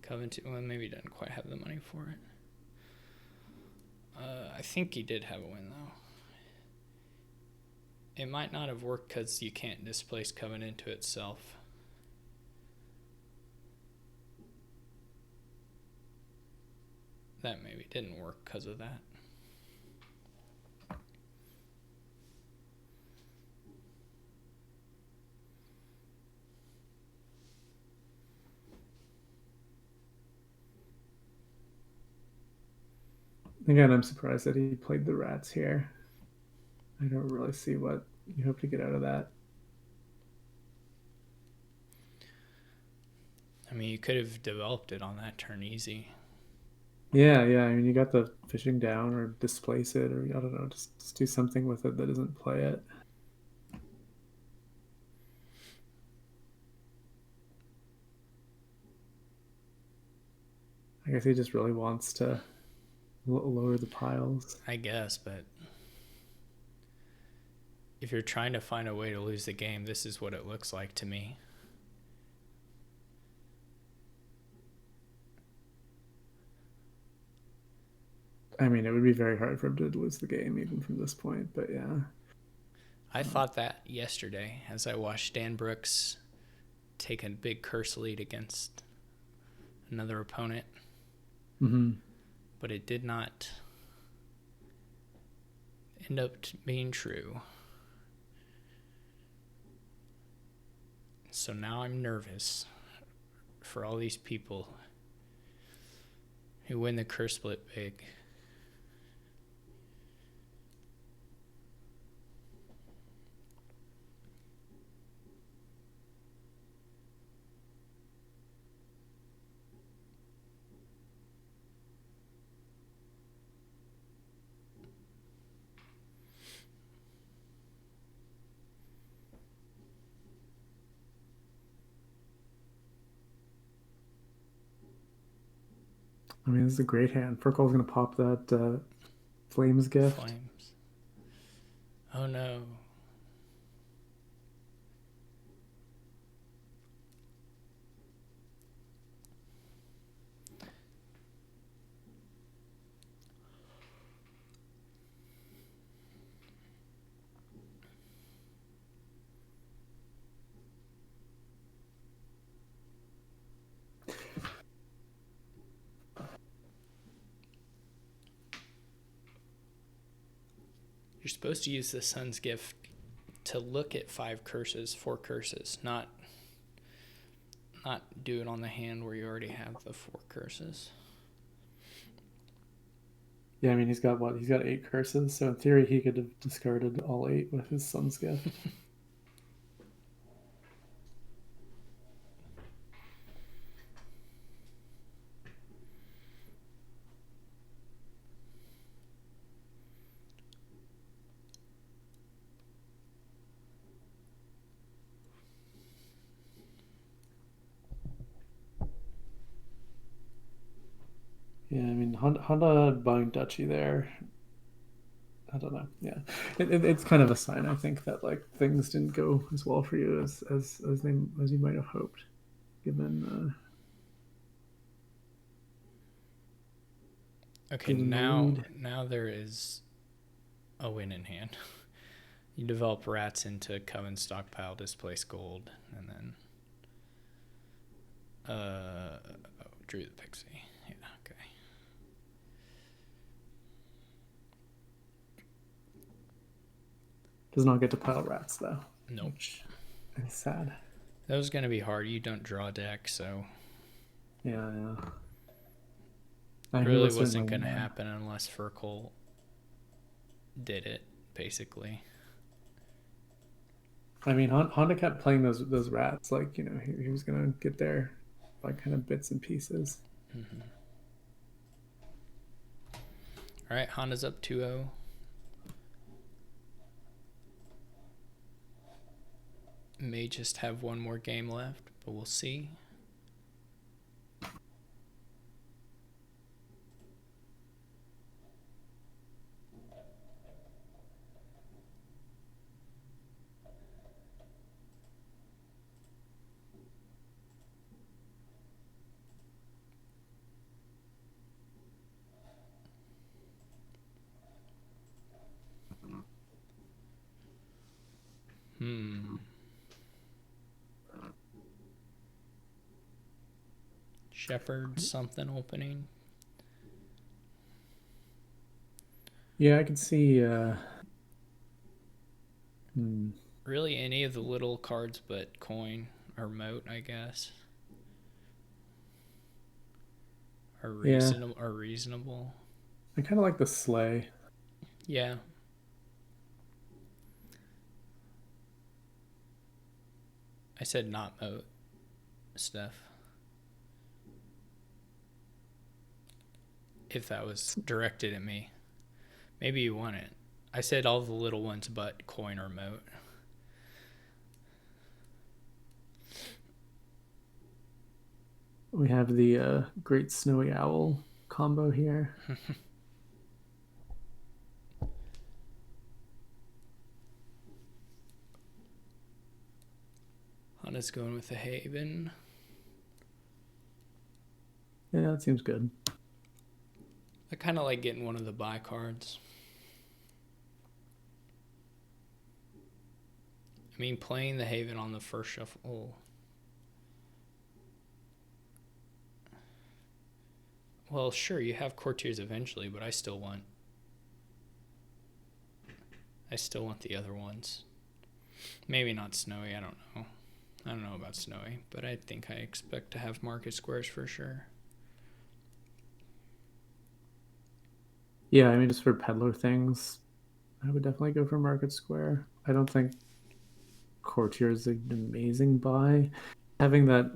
coven. Well, maybe he doesn't quite have the money for it. I think he did have a win though. It might not have worked because you can't displace coven into itself. That maybe didn't work because of that. Again, I'm surprised that he played the rats here. I don't really see what you hope to get out of that. I mean, you could have developed it on that turn easy. Yeah, yeah. I mean, you got the fishing down or displace it, or I don't know, just do something with it that doesn't play it. I guess he just really wants to lower the piles. I guess, but if you're trying to find a way to lose the game, this is what it looks like to me. I mean, it would be very hard for him to lose the game even from this point, but yeah. I thought that yesterday as I watched Dan Brooks take a big curse lead against another opponent. Mm-hmm. But it did not end up being true. So now I'm nervous for all these people who win the curse split big. I mean, this is a great hand. Fircoal's going to pop that Flames gift. Flames. Oh no. You're supposed to use the Sun's Gift to look at 4 curses, not do it on the hand where you already have the 4 curses. Yeah, I mean, he's got 8 curses, so in theory he could have discarded all 8 with his Sun's Gift. Yeah, I mean, Honda buying Duchy there. I don't know. Yeah, it's kind of a sign, I think, that like things didn't go as well for you as you might have hoped, given. Okay, now there is a win in hand. You develop rats into Coven Stockpile, displace gold, and then drew the pixie. Yeah, okay. Does not get to pile rats though. Nope. Which is sad. That was gonna be hard. You don't draw a deck, so Yeah. it really wasn't gonna happen unless Fircoal did it, basically. I mean, Honda kept playing those rats, like, you know, he was gonna get there by kind of bits and pieces. Mm-hmm. All right, Honda's up 2-0. May just have one more game left, but we'll see. Shepherd something opening. Yeah, I can see. Really, any of the little cards but coin or moat, I guess, are reasonable. I kind of like the sleigh. Yeah. I said not moat stuff. If that was directed at me. Maybe you want it. I said all the little ones but coin or moat. We have the Great Snowy Owl combo here. Honda's going with the Haven. Yeah, that seems good. I kind of like getting one of the buy cards. I mean, playing the Haven on the first shuffle. Well, sure, you have Courtiers eventually, but I still want the other ones. Maybe not Snowy, I don't know. I don't know about Snowy, but I think I expect to have market squares for sure. Yeah, I mean, just for peddler things, I would definitely go for Market Square. I don't think Courtier is an amazing buy. Having that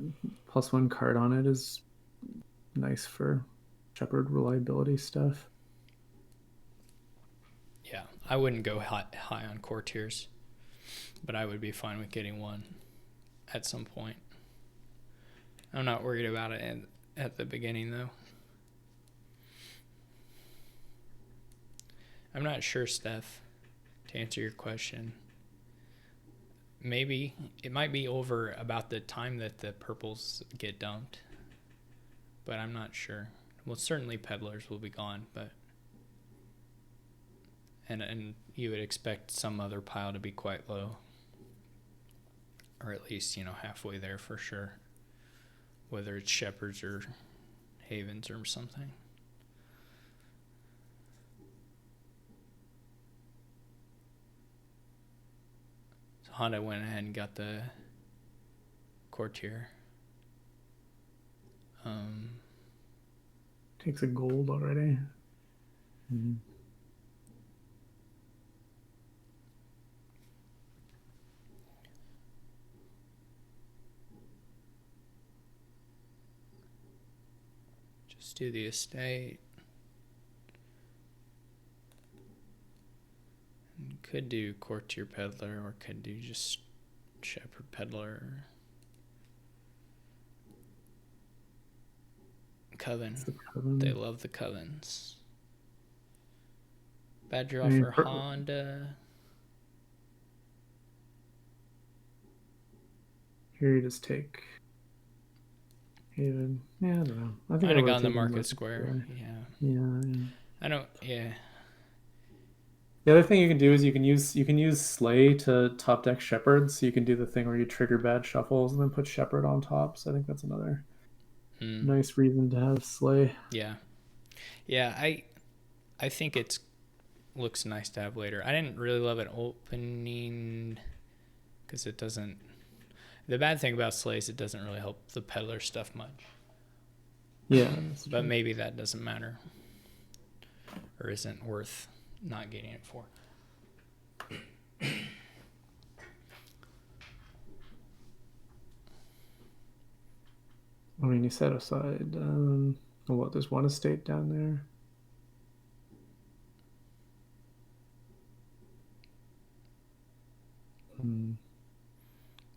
+1 card on it is nice for Shepherd reliability stuff. Yeah, I wouldn't go high on Courtiers, but I would be fine with getting one at some point. I'm not worried about it at the beginning, though. I'm not sure, Steph, to answer your question. Maybe it might be over about the time that the purples get dumped, but I'm not sure. Well, certainly peddlers will be gone, but and you would expect some other pile to be quite low, or at least halfway there for sure, whether it's shepherds or havens or something. So Honda went ahead and got the Courtier. Takes a gold already. Mm-hmm. Just do the estate. And could do Courtier Peddler, or could do just Shepherd Peddler. Coven. They love the covens. Bad draw for Honda. Here you just take Haven. Yeah, I don't know. I think I'd I have gone the market square. Yeah. I don't. Yeah. The other thing you can do is you can use Slay to top deck Shepherd, so you can do the thing where you trigger bad shuffles and then put Shepherd on top. So I think that's another nice reason to have Slay. Yeah. I think it looks nice to have later. I didn't really love it opening because it doesn't. The bad thing about Slay is it doesn't really help the peddler stuff much. Yeah, but maybe that doesn't matter, or isn't worth not getting it for. I mean, you set aside. What? There's one estate down there.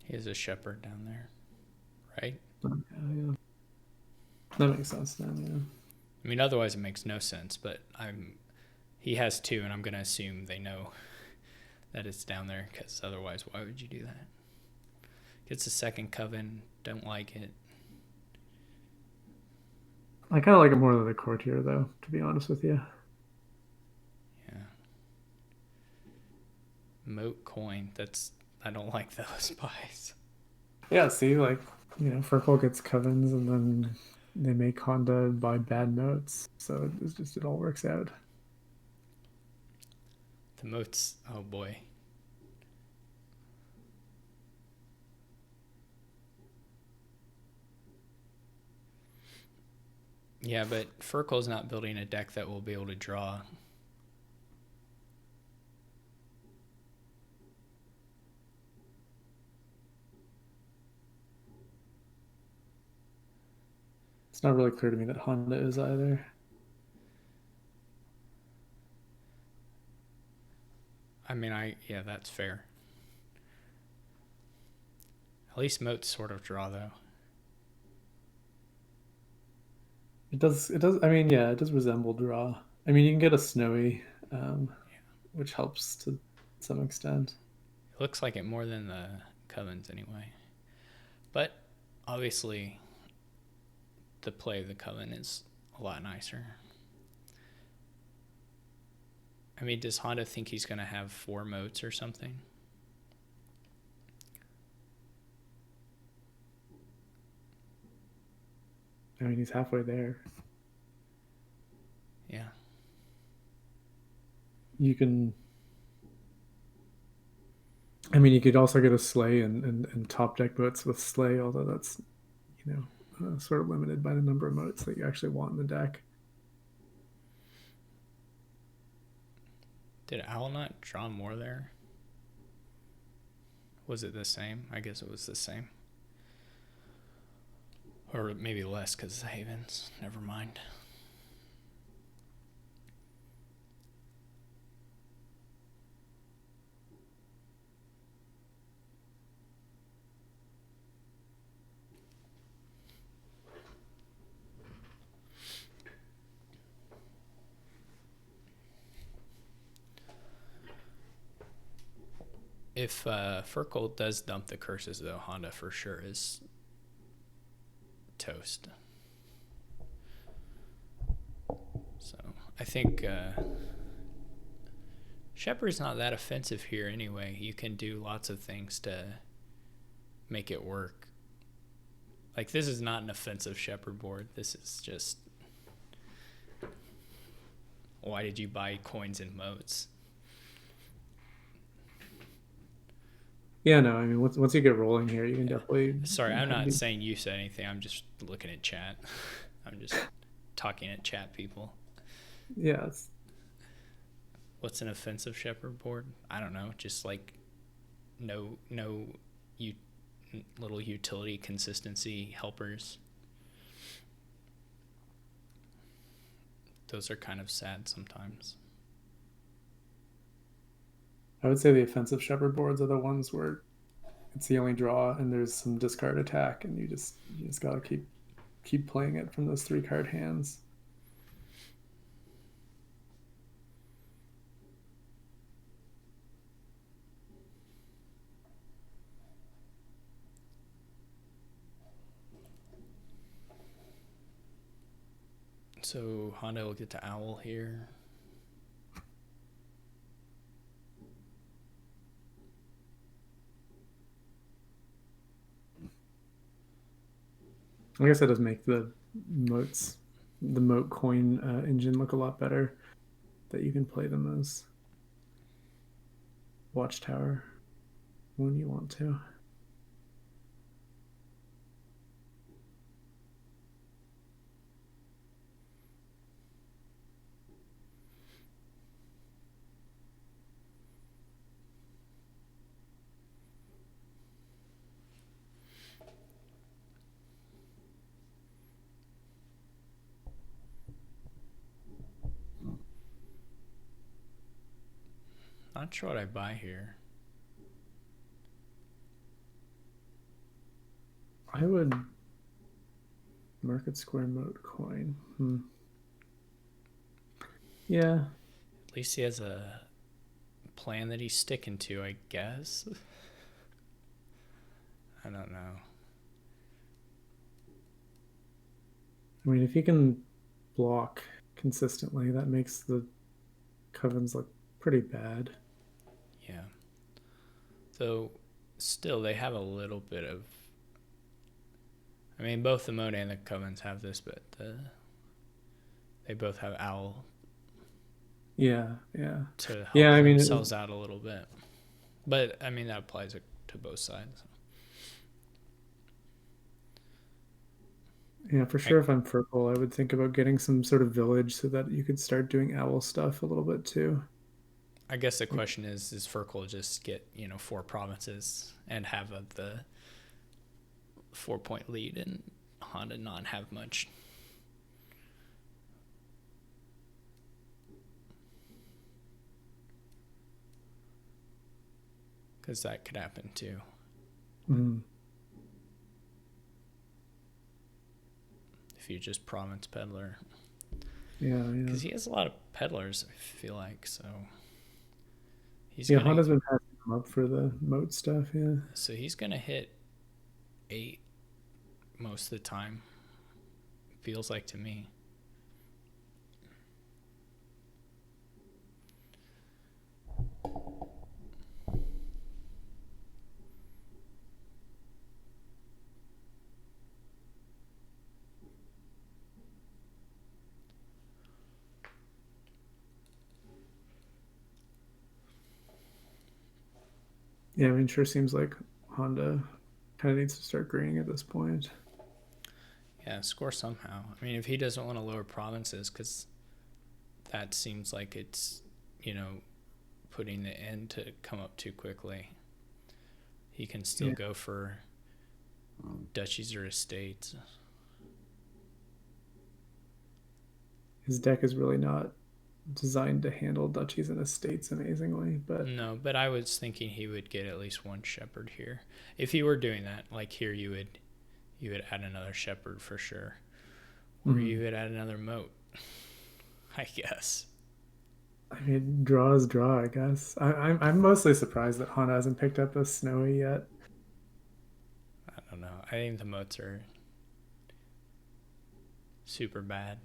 He has a shepherd down there, right? Yeah. That makes sense then. Yeah. I mean, otherwise it makes no sense. But he has two, and I'm gonna assume they know that it's down there, because otherwise, why would you do that? Gets a second coven. Don't like it. I kind of like it more than the Courtier, though, to be honest with you. Yeah. Moat coin. I don't like those buys. Yeah, see, Fircoal gets covens, and then they make Honda buy bad moats, so it all works out. The moats, oh boy. Yeah, but Fircoal's not building a deck that will be able to draw. It's not really clear to me that Honda is either. I mean, yeah, that's fair. At least moats sort of draw, though. It does. I mean, yeah, it does resemble draw. I mean, you can get a snowy, which helps to some extent. It looks like it more than the covens anyway. But obviously, the play of the coven is a lot nicer. I mean, does Honda think he's going to have 4 moats or something? I mean, he's halfway there. Yeah. You can. I mean, you could also get a sleigh and top deck boats with sleigh, although that's, sort of limited by the number of moats that you actually want in the deck. Did Owl not draw more there? Was it the same? I guess it was the same. Or maybe less because the Havens. Never mind. If Fircoal does dump the curses, though, Honda for sure is toast. So I think Shepherd's not that offensive here anyway. You can do lots of things to make it work. Like, this is not an offensive Shepherd board. This is just, why did you buy coins and moats? Yeah, no, I mean, once you get rolling here, you can definitely. Sorry, I'm not saying you said anything. I'm just looking at chat. I'm just talking at chat people. Yeah. What's an offensive Shepherd board? I don't know. Just like no little utility consistency helpers. Those are kind of sad sometimes. I would say the offensive Shepherd boards are the ones where it's the only draw and there's some discard attack, and you just gotta keep playing it from those 3-card hands. So Honda will get to Owl here. I guess that does make the moat coin engine look a lot better, that you can play them as Watchtower when you want to. Not sure what I buy here. I would Market Square moat coin. Yeah. At least he has a plan that he's sticking to, I guess. I don't know. I mean, if he can block consistently, that makes the Covens look pretty bad. Yeah. Though, still, they have a little bit of... I mean, both the Moat and the Covens have this, but they both have Owl. Yeah. To help I mean, themselves out a little bit. But, I mean, that applies to both sides. Yeah, for sure. If I'm Fircoal, I would think about getting some sort of village so that you could start doing owl stuff a little bit too. I guess the question is Fircoal just get 4 provinces and have the 4-point lead, and Honda not have much? Because that could happen too. If you just province peddler. Yeah. Because he has a lot of peddlers, I feel like, so Honda's been passing him up for the moat stuff. Yeah. So he's gonna hit 8 most of the time. Feels like to me. Yeah, I mean, sure seems like Honda kind of needs to start greening at this point. Yeah, score somehow. I mean, if he doesn't want to lower provinces, because that seems like it's, you know, putting the end to come up too quickly. He can still Yeah. go for duchies or estates. His deck is really not designed to handle duchies and estates amazingly, but No, but I was thinking he would get at least one shepherd here. If he were doing that, like here, you would add another shepherd for sure, or you would add another moat. I guess. I mean, draw is draw, I guess. I'm mostly surprised that Honda hasn't picked up a snowy yet. I don't know. I think the moats are super bad.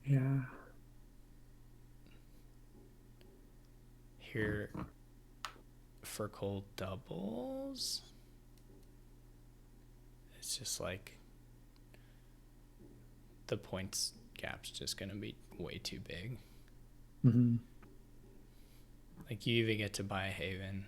Yeah. Here, Fircoal doubles. It's just like the points gap's just gonna be way too big. Mm-hmm. Like you even get to buy a haven.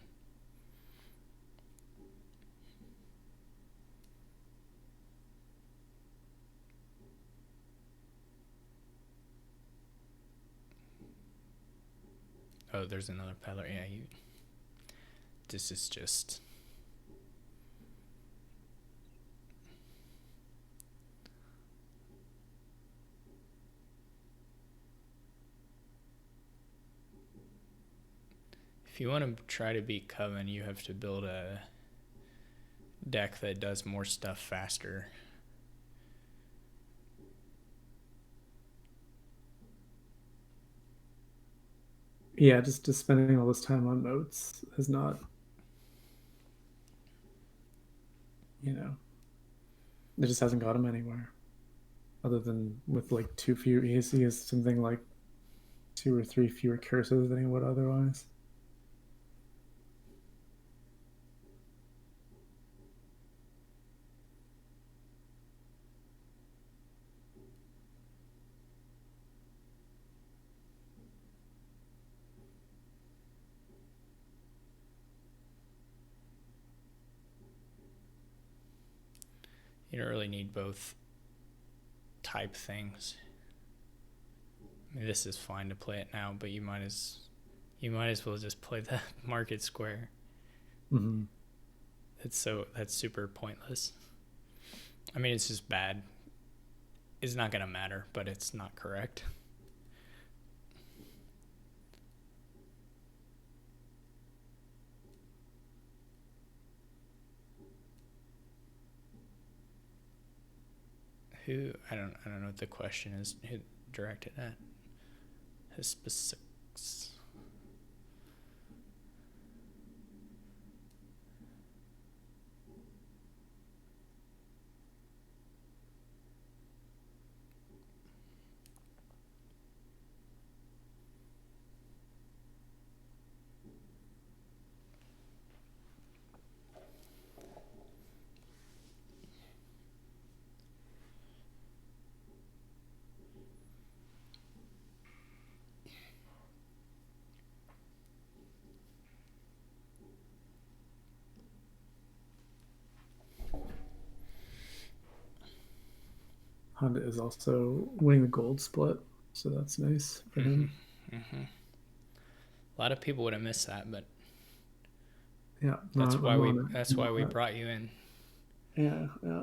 Oh, there's another peddler. Yeah, this is just. If you want to try to beat Coven, you have to build a deck that does more stuff faster. Yeah, just spending all this time on moats is not, it just hasn't got him anywhere. Other than with like too few, he has something like 2 or 3 fewer curses than he would otherwise. You don't really need both type things. I mean, this is fine to play it now, but you might as well just play the market square. Mm-hmm. That's super pointless. I mean, it's just bad. It's not gonna matter, but it's not correct. Who I don't know what the question is. Who directed at? His specifics. Honda is also winning the gold split, so that's nice for him. Mm-hmm. A lot of people would have missed that, but Yeah, that's why we it. brought you in. Yeah, yeah.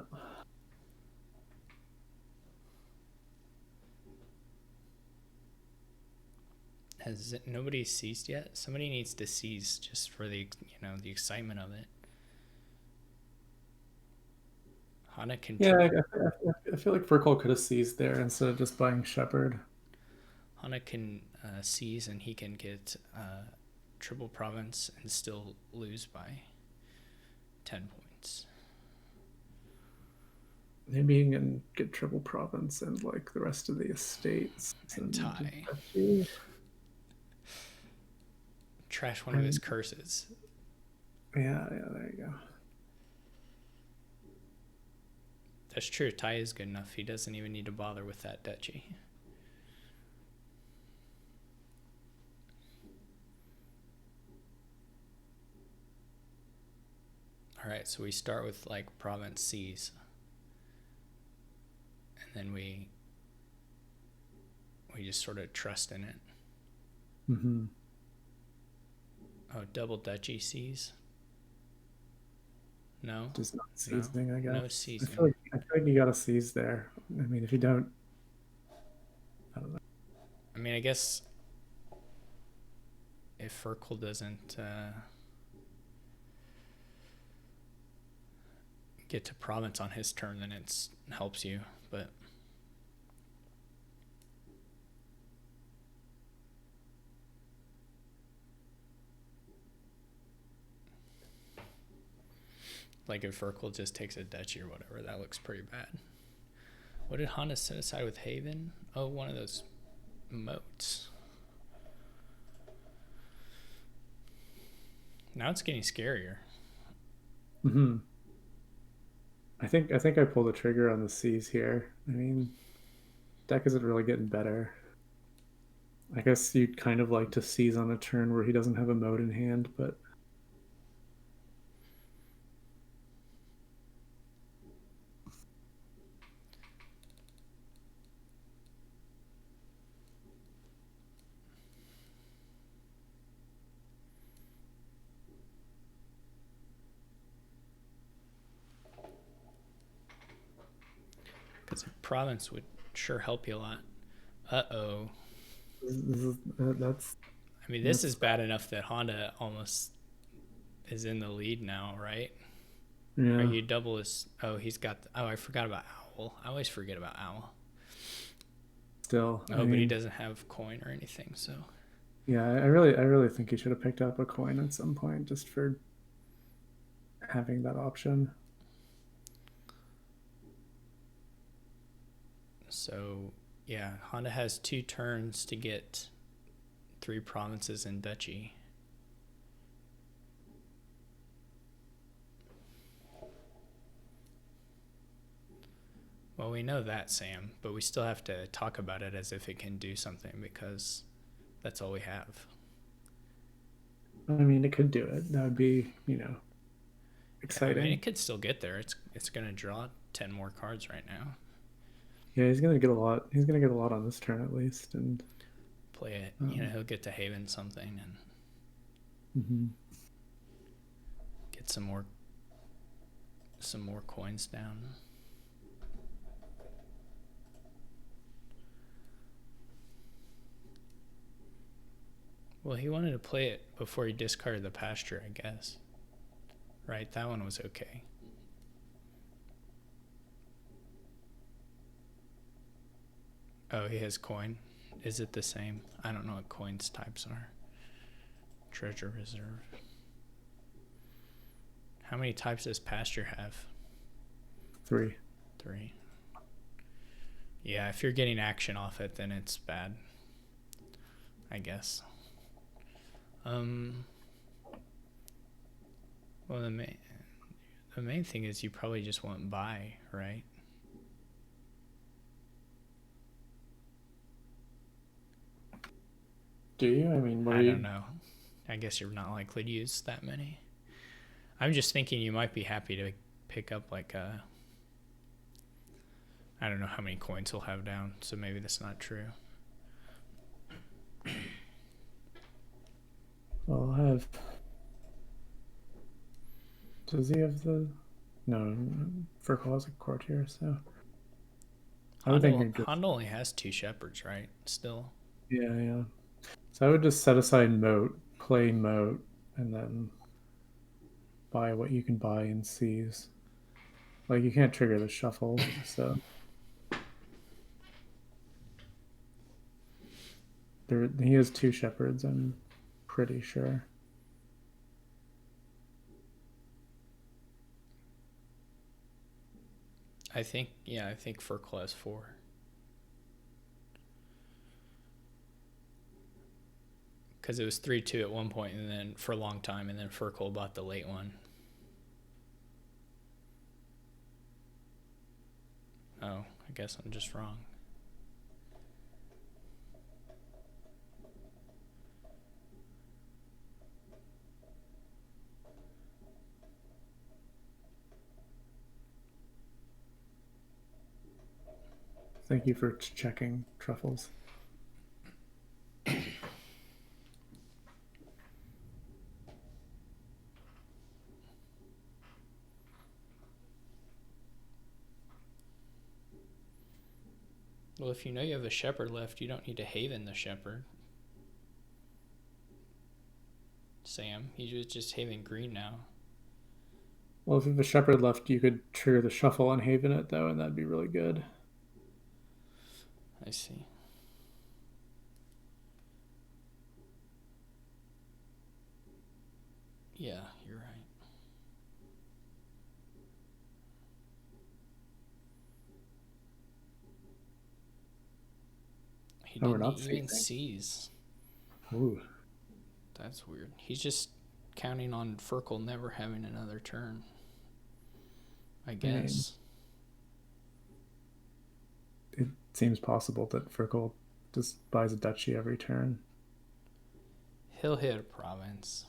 Has nobody seized yet? Somebody needs to seize just for the the excitement of it. Hana can. Yeah, I feel like Fircoal could have seized there instead of just buying Shepherd. Hana can seize and he can get triple province and still lose by 10 points. Maybe he can get triple province and like the rest of the estates And tie. Trash one of his curses. Yeah, there you go. That's true. Tie is good enough. He doesn't even need to bother with that duchy. right, so we start with like province C's, and then we just sort of trust in it. Mm-hmm. Oh, double duchy C's. No, Just not seizing, I no guess. seizing. I feel like you got to seize there. I mean, if you don't, I don't know. I mean, I guess if Fircoal doesn't get to province on his turn, then it helps you. But like if Fircoal just takes a duchy or whatever, that looks pretty bad. What did Honda set aside with Haven? Oh, one of those moats. Now it's getting scarier. Mm-hmm. I think I pulled the trigger on the C's here. I mean, deck isn't really getting better. I guess you'd kind of like to seize on a turn where he doesn't have a mode in hand, but Because a province would sure help you a lot. Uh-oh. that's. I mean, this is bad enough that Honda almost is in the lead now, right? Yeah. Are you double his... Oh, he's got... Oh, I forgot about Owl. I always forget about Owl. Still. Oh, but he doesn't have coin or anything, so... Yeah, I really think he should have picked up a coin at some point just for having that option. So, yeah, Honda has 2 turns to get 3 provinces in duchy. Well, we know that, Sam, but we still have to talk about it as if it can do something because that's all we have. I mean, it could do it. That would be, exciting. Yeah, I mean, it could still get there. It's going to draw 10 more cards right now. Yeah, he's gonna get a lot. He's gonna get a lot on this turn at least, and play it. He'll get to Haven something and get some more coins down. Well, he wanted to play it before he discarded the pasture, I guess. Right, that one was okay. Oh, he has coin. Is it the same? I don't know what coins types are. Treasure reserve. How many types does pasture have? 3. 3. Yeah, if you're getting action off it, then it's bad, I guess. Well, the main thing is you probably just want buy, right? Do you? I mean, I don't know. I guess you're not likely to use that many. I'm just thinking you might be happy to pick up like a... I don't know how many coins he'll have down, so maybe that's not true. Well, I'll have... Does he have the... No, Fircoal has a courtier, so... Honda only has 2 shepherds, right? Still. Yeah. So I would just set aside moat, play moat, and then buy what you can buy and seize. Like, you can't trigger the shuffle, so... He has 2 shepherds, I'm pretty sure. I think Fircoal has 4. Because it was 3-2 at one point, and then for a long time, and then Fircoal bought the late one. Oh, I guess I'm just wrong. Thank you for checking truffles. Well, if you know you have a shepherd left, you don't need to haven the shepherd. Sam, he was just haven green now. Well, if you have a shepherd left, you could trigger the shuffle and haven it, though, and that'd be really good. I see. Yeah, you're right. He Oh, we're didn't not even seizing. seize. Ooh. That's weird. He's just counting on Fircoal never having another turn. I I mean, guess. it seems possible that Fircoal just buys a duchy every turn. He'll hit a province.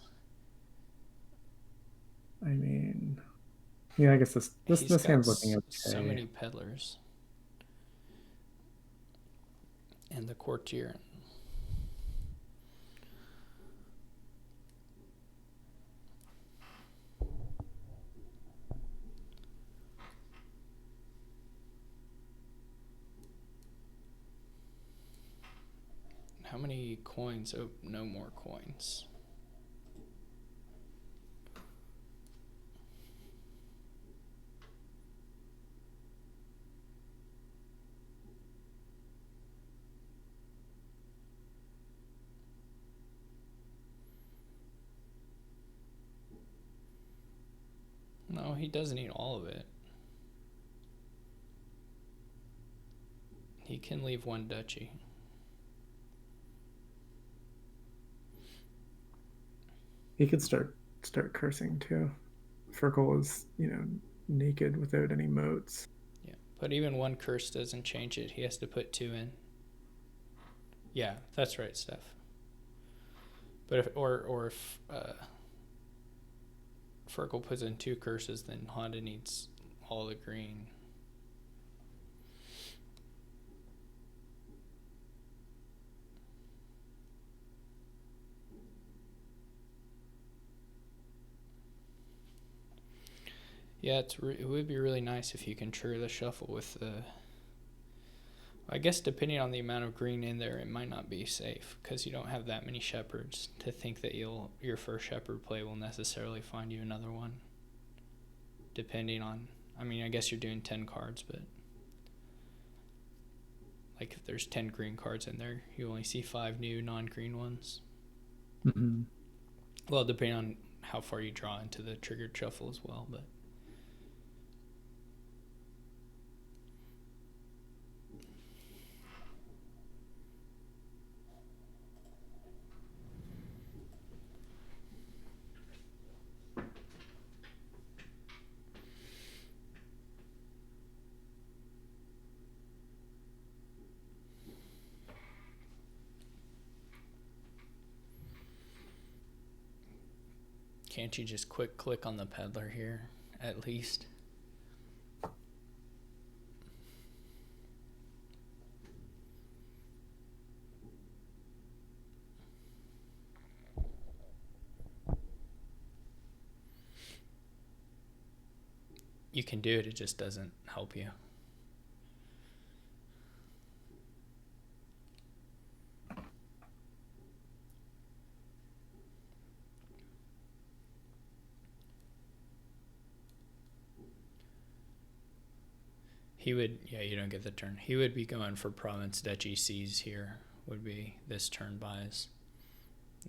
I mean, yeah, I guess He's this got hand's looking so okay. many peddlers. And the courtier. How many coins? Oh, no more coins. No, he doesn't need all of it. He can leave one duchy. He could start cursing too. Firkle is, naked without any moats. Yeah, but even one curse doesn't change it. He has to put 2 in. Yeah, that's right, Steph. But if Firkle puts in 2 curses, then Honda needs all the green. Yeah, it would be really nice if you can trigger the shuffle with the. I guess depending on the amount of green in there, it might not be safe because you don't have that many shepherds to think that your first shepherd play will necessarily find you another one. Depending on, I mean, I guess you're doing 10 cards, but like if there's 10 green cards in there, you only see 5 new non-green ones. Mm-hmm. Well, depending on how far you draw into the triggered shuffle as well, but. Can't you just quick click on the peddler here, at least? You can do it, it just doesn't help you. You don't get the turn. He would be going for province duchy seize here, would be this turn buys.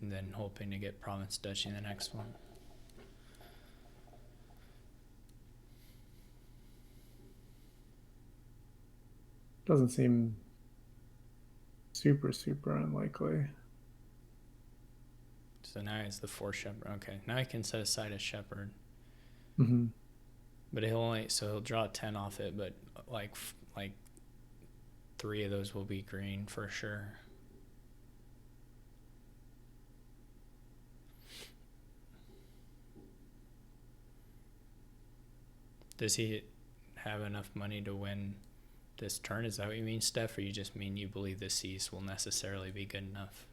And then hoping to get province duchy in the next one. Doesn't seem super unlikely. So now he has the 4 shepherd. Okay, now he can set aside a shepherd. Mm-hmm. But he'll draw 10 off it, but like 3 of those will be green for sure. Does he have enough money to win this turn. Is that what you mean, Steph, or you just mean you believe the seas will necessarily be good enough?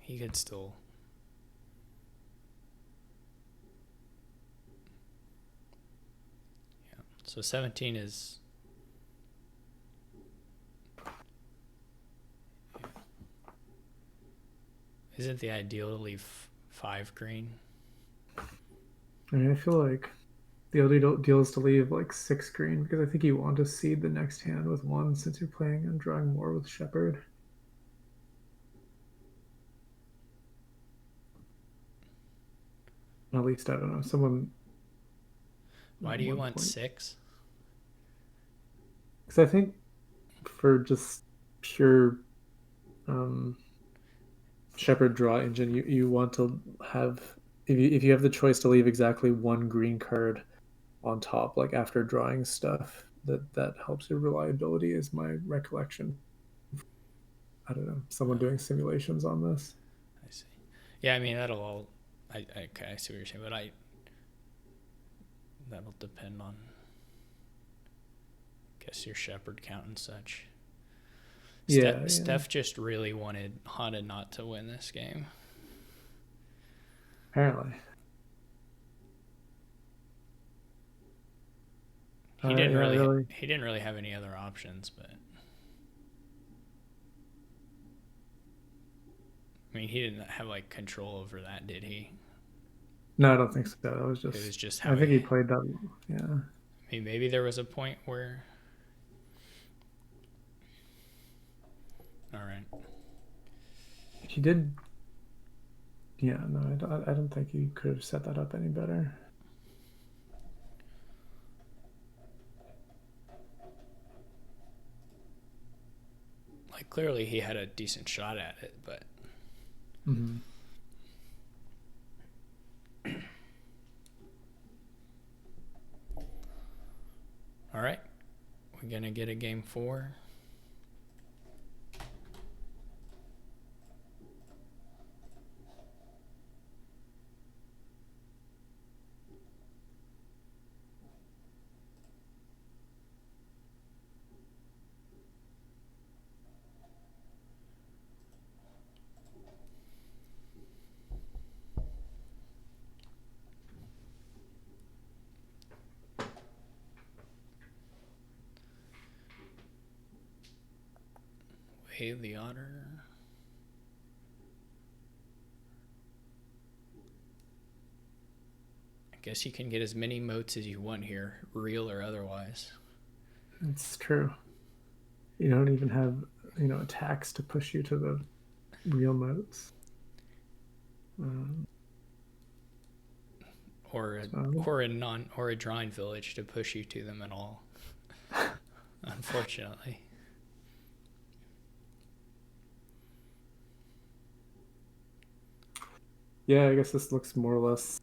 He could still. Yeah. So 17 is. Isn't the ideal to leave 5 green? I mean, I feel like the ideal deal is to leave like 6 green because I think you want to seed the next hand with 1 since you're planning on drawing more with Shepherd. At least I don't know. Someone. Why At do you one want point. 6? Because I think for just pure um, Shepherd draw engine, you want to have if you have the choice to leave exactly 1 green card on top, like after drawing stuff, that helps your reliability, is my recollection. I don't know. Someone doing simulations on this. I see. Yeah, I mean that'll all. I see what you're saying, but that'll depend on. I guess your Shepherd count and such. Yeah, Steph just really wanted Honda not to win this game. apparently. He didn't Yeah, really. really. He didn't really have any other options, but I mean, he didn't have like control over that, did he? No, I don't think so. That was It was just. just I how think he. he played that. Yeah. I mean, maybe there was a point where. All right. He did. Yeah, no, I don't think he could have set that up any better. Like clearly he had a decent shot at it, but. Mm-hmm. All right, we're gonna get a game 4. Wave the otter. I guess you can get as many moats as you want here, real or otherwise. It's true. You don't even have, attacks to push you to the real moats. Or a drawing village to push you to them at all. Unfortunately. Yeah, I guess this looks more or less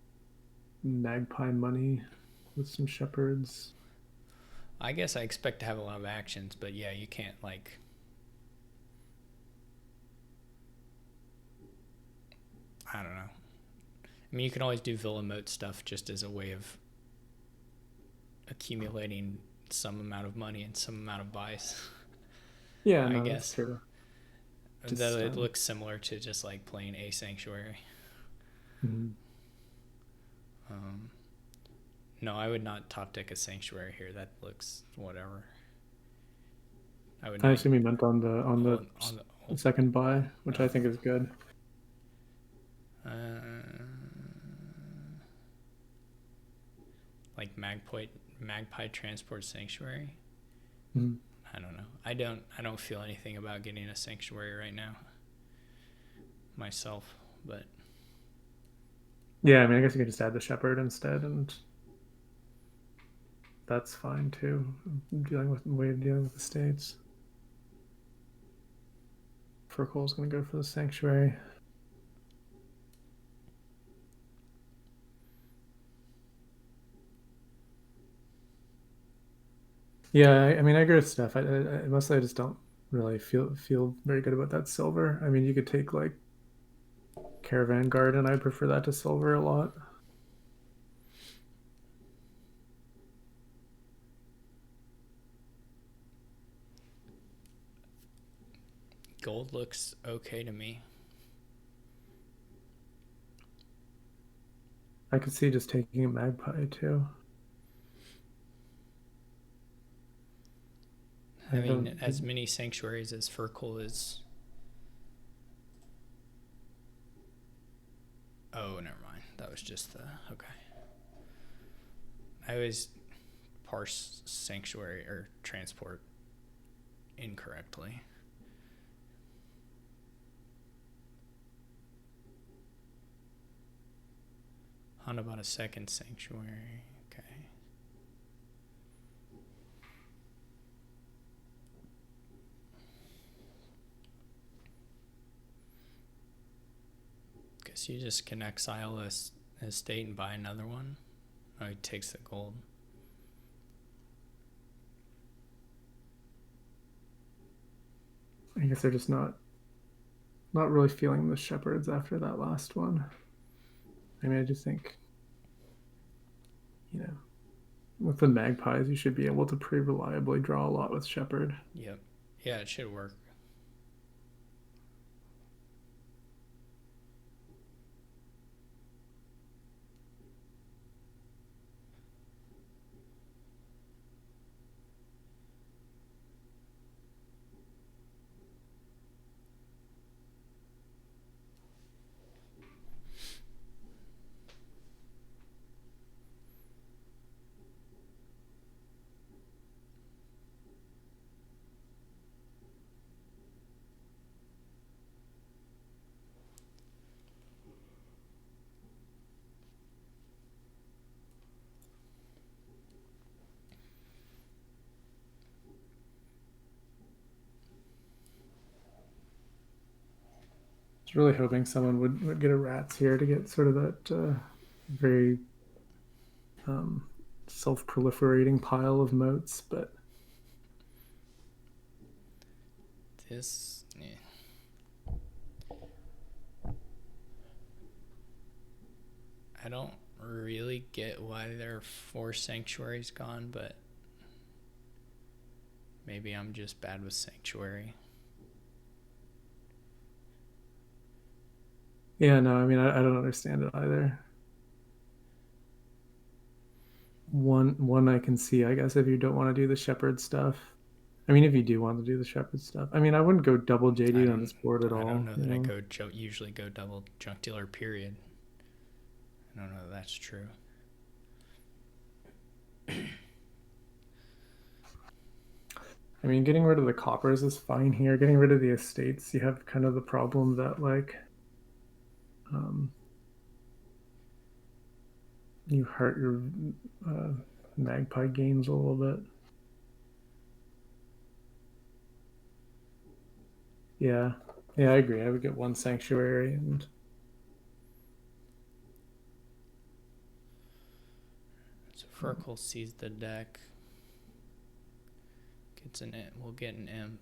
magpie money with some shepherds. I guess I expect to have a lot of actions, but yeah, you can't like. I don't know. I mean, you can always do villa moat stuff just as a way of accumulating some amount of money and some amount of buys. Yeah, I no, guess. that's true. Though it looks similar to just like playing a sanctuary. Mm-hmm. No, I would not top deck a sanctuary here. That looks whatever. I assume you meant on the second buy, which I think is good. Like magpie transport sanctuary. Mm-hmm. I don't know. I don't feel anything about getting a sanctuary right now myself, but yeah, I mean, I guess you could just add the shepherd instead, and that's fine too. Dealing with the states. Fircoal's gonna go for the sanctuary. Yeah, I mean, I agree with Steph. I mostly I just don't really feel very good about that silver. I mean, you could take like Caravan Garden. I prefer that to silver a lot. Gold looks okay to me. I could see just taking a magpie too. Having as many sanctuaries as Fircoal is. Oh, never mind. That was just the. Okay. I always parse sanctuary or transport incorrectly. On about a second sanctuary. Okay. Guess you just can exile a state and buy another one. Oh, he takes the gold. I guess they're just not really feeling the shepherds after that last one. I mean, I just think, with the magpies, you should be able to pretty reliably draw a lot with shepherd. Yep. Yeah, it should work. I was really hoping someone would get a rats here to get sort of that very self-proliferating pile of moats, but This. Yeah. I don't really get why there are 4 sanctuaries gone, but maybe I'm just bad with sanctuary. yeah, no, I mean, I don't understand it either. One I can see, I guess, if you don't want to do the shepherd stuff. I mean, if you do want to do the shepherd stuff, I mean, I wouldn't go double JD on this board at I don't all. know that I usually go double junk dealer. Period. I don't know that that's true. I mean, getting rid of the coppers is fine here. Getting rid of the estates, you have kind of the problem that you hurt your magpie gains a little bit. Yeah, I agree. I would get 1 sanctuary and. So Fircoal sees the deck. Gets an imp. We'll get an imp.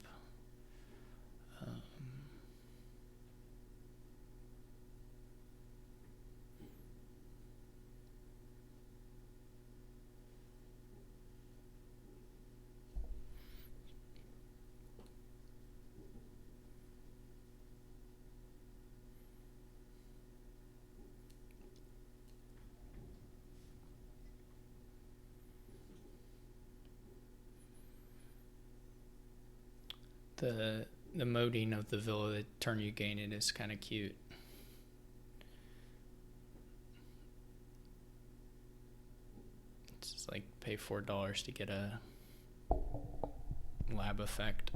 The moding of the villa, the turn you gain it, is kind of cute. It's just like pay $4 to get a lab effect.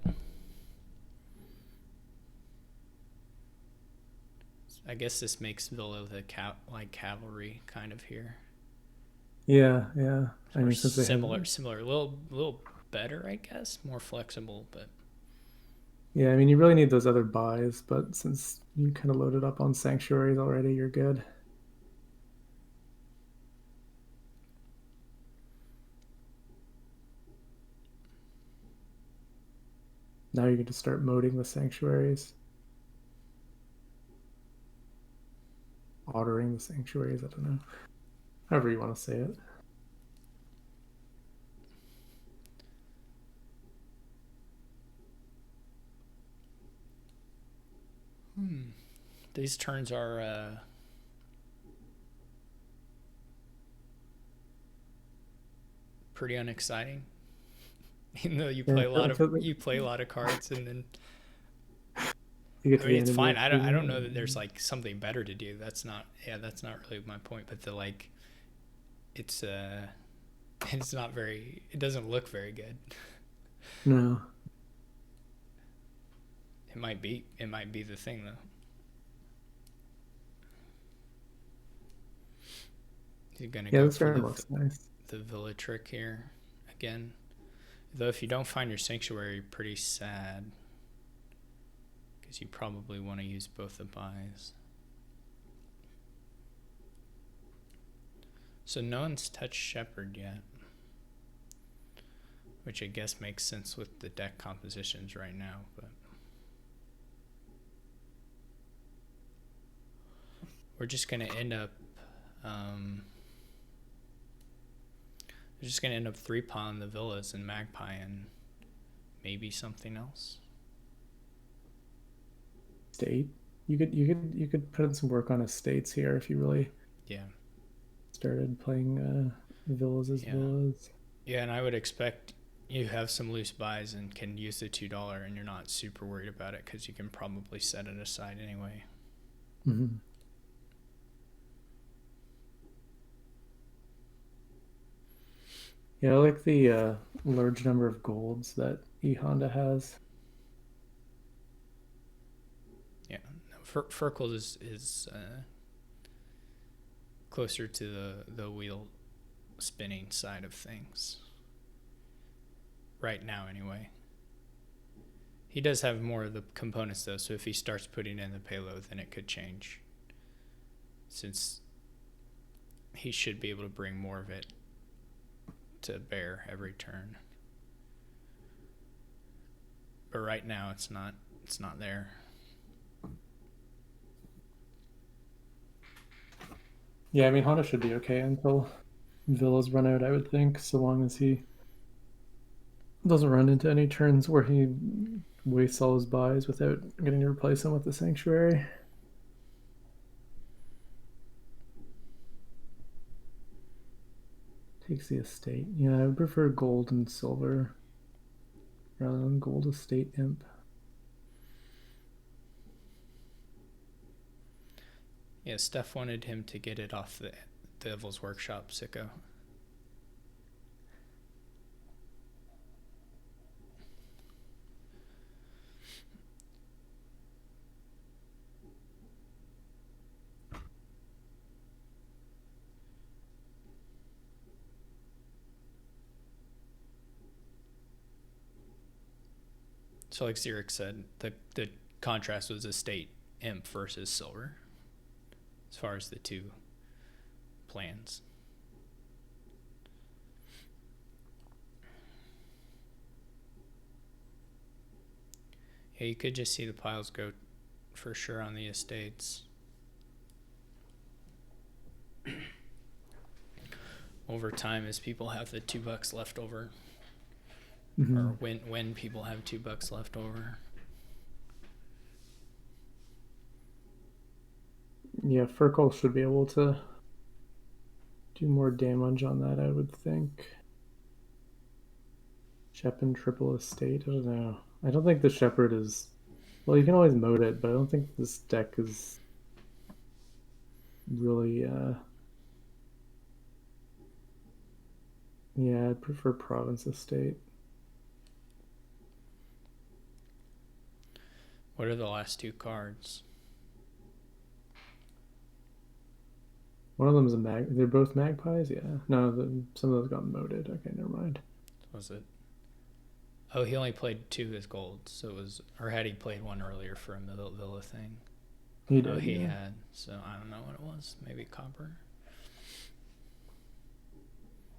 I guess this makes Villa the cavalry kind of here. Yeah. I mean, since similar, a little better, I guess, more flexible, but. Yeah, I mean, you really need those other buys, but since you kind of loaded up on sanctuaries already, you're good. Now you're going to start moding the sanctuaries. Ordering the sanctuaries, I don't know. However you want to say it. These turns are pretty unexciting. Even though Yeah, I feel like you play a lot of cards, and then you get I to mean the it's end of your fine. I turn don't know that there's and like something better to do. That's not really my point. But the like it's it's not very. It doesn't look very good. no. It might be the thing though. You're gonna Yeah, go this for turn looks nice. the villa trick here again. Though if you don't find your sanctuary, pretty sad because you probably want to use both the buys. So no one's touched Shepherd yet, which I guess makes sense with the deck compositions right now. But we're just gonna end up. We're just gonna end up 3-pawn the villas and Magpie and maybe something else. State. You could put in some work on estates here if you really Yeah. started playing villas as Yeah. villas. Yeah, and I would expect you have some loose buys and can use the $2, and you're not super worried about it because you can probably set it aside anyway. Mm-hmm. Yeah, I like the large number of golds that E.Honda has. Yeah, no, Fircoal is closer to the wheel spinning side of things right now, anyway. He does have more of the components though, so if he starts putting in the payload, then it could change. Since he should be able to bring more of it to bear every turn. But right now it's not there. Yeah, I mean Honda should be okay until villas run out, I would think, so long as he doesn't run into any turns where he wastes all his buys without getting to replace them with the sanctuary. Takes the estate. Yeah, I would prefer gold and silver rather than gold estate imp. Yeah, Steph wanted him to get it off the Devil's Workshop, sicko. So like Xyrix said, the contrast was estate imp versus silver as far as the two plans. Yeah, you could just see the piles go for sure on the estates. Over time, as people have the $2 left over, Mm-hmm. or when people have $2 left over. Yeah, Fircoal should be able to do more damage on that, I would think. Shep and triple estate. I don't know. I don't think the Shepherd is. Well, you can always mode it, but I don't think this deck is really. Yeah, I'd prefer Province Estate. What are the last two cards? One of them's a mag. They're both magpies. Yeah. No, some of those got moded. Okay, never mind. Was it? Oh, he only played 2 as gold, so it was, or had he played one earlier for a Villa thing? He Oh, did. he Yeah. had. So I don't know what it was. Maybe copper.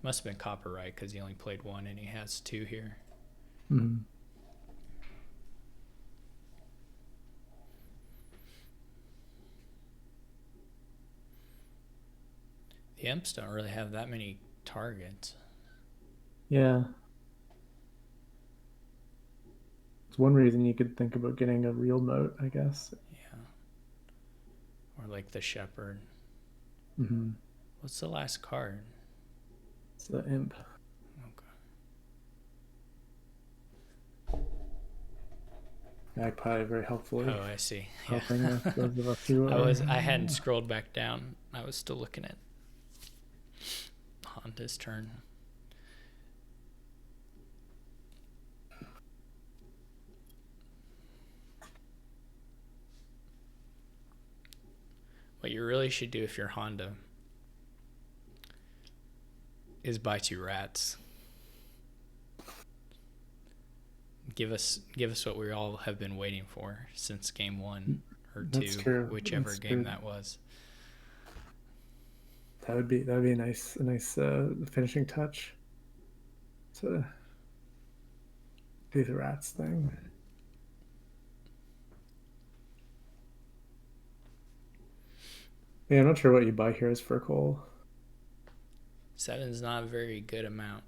Must have been copper, right? Because he only played 1 and he has 2 here. Mm-hmm. The imps don't really have that many targets. Yeah. It's one reason you could think about getting a real moat, I guess. Yeah. or like the shepherd. Mm-hmm. What's the last card? It's the imp. Okay. Magpie very helpfully Oh, I see. Yeah. helping us, those of us who are. I hadn't scrolled back down. I was still looking at Honda's turn. What you really should do if you're Honda is buy 2 rats. Give us what we all have been waiting for since game 1 or 2, That's true. whichever That's game true. that was. That would be a nice finishing touch to do the rats thing. Yeah, I'm not sure what you buy here as Fircoal. 7's not a very good amount.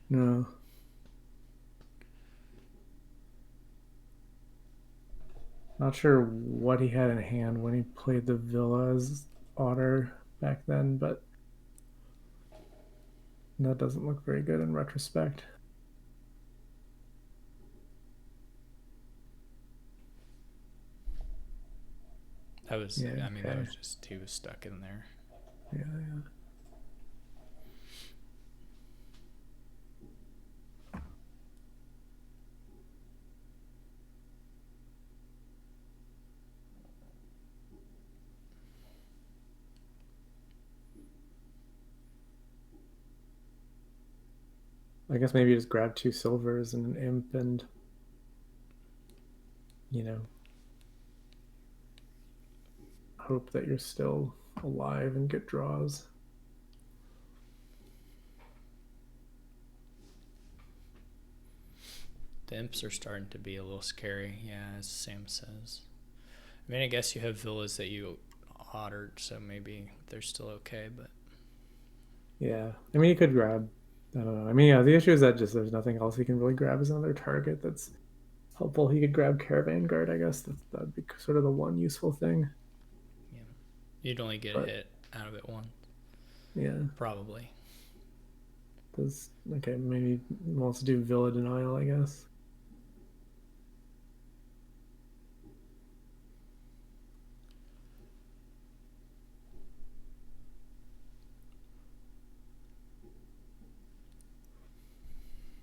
No. Not sure what he had in hand when he played the Villa's Otter back then, but that doesn't look very good in retrospect. That was, Yeah, I mean, that okay. was just, he was stuck in there. Yeah, yeah. I guess maybe you just grab 2 silvers and an imp and, you know, hope that you're still alive and get draws. The imps are starting to be a little scary, yeah, as Sam says. I mean, I guess you have villas that you ottered, so maybe they're still okay, but... Yeah, I mean, you could grab, I don't know. I mean, yeah, the issue is that just there's nothing else he can really grab as another target that's helpful. He could grab Caravan Guard, I guess. That'd be sort of the one useful thing. Yeah. You'd only get a hit out of it once. Yeah. Probably. Okay, maybe he wants to do Villa Denial, I guess.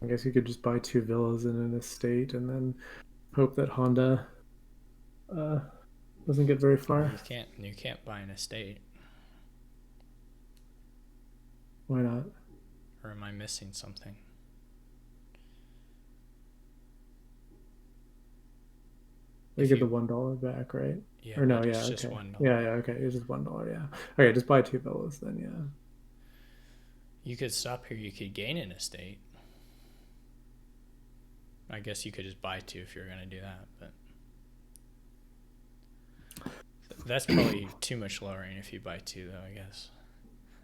I guess you could just buy 2 villas in an estate and then hope that Honda doesn't get very far. You can't buy an estate. Why not? Or am I missing something? You get the $1 back, right? Yeah. Or no, yeah. It's just okay. $1. Yeah, okay. It's just $1. Yeah. Okay, just buy 2 villas then. Yeah. You could stop here. You could gain an estate. I guess you could just buy 2 if you're gonna do that, but that's probably too much lowering if you buy 2, though. I guess.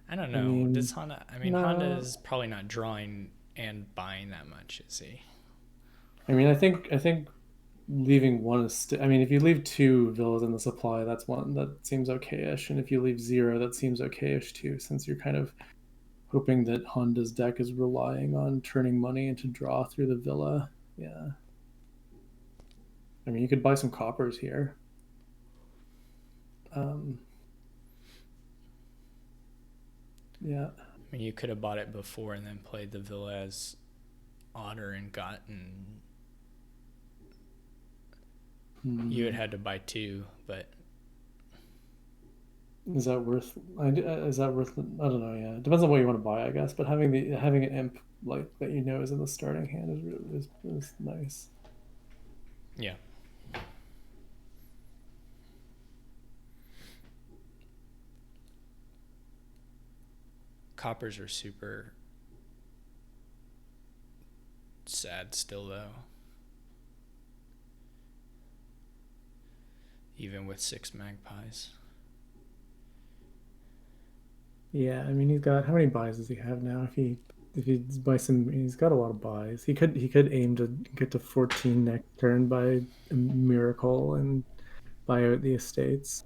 I don't know. I mean, does Honda? I mean, no. Honda is probably not drawing and buying that much, is he? I mean, I think leaving one I mean, if you leave 2 villas in the supply, that's one that seems okay-ish, and if you leave 0, that seems okay-ish too, since you're kind of hoping that Honda's deck is relying on turning money into draw through the villa. Yeah. I mean, you could buy some coppers here. Yeah. I mean, you could have bought it before and then played the villa as otter and gotten... You had to buy 2, but... Is that worth? I don't know. Yeah, it depends on what you want to buy, I guess. But having an imp like that is in the starting hand is nice. Yeah. Coppers are super sad still, though. Even with 6 magpies. Yeah, I mean, he's got, how many buys does he have now? If he buys some, he's got a lot of buys. He could aim to get to 14 next turn by a miracle and buy out the estates.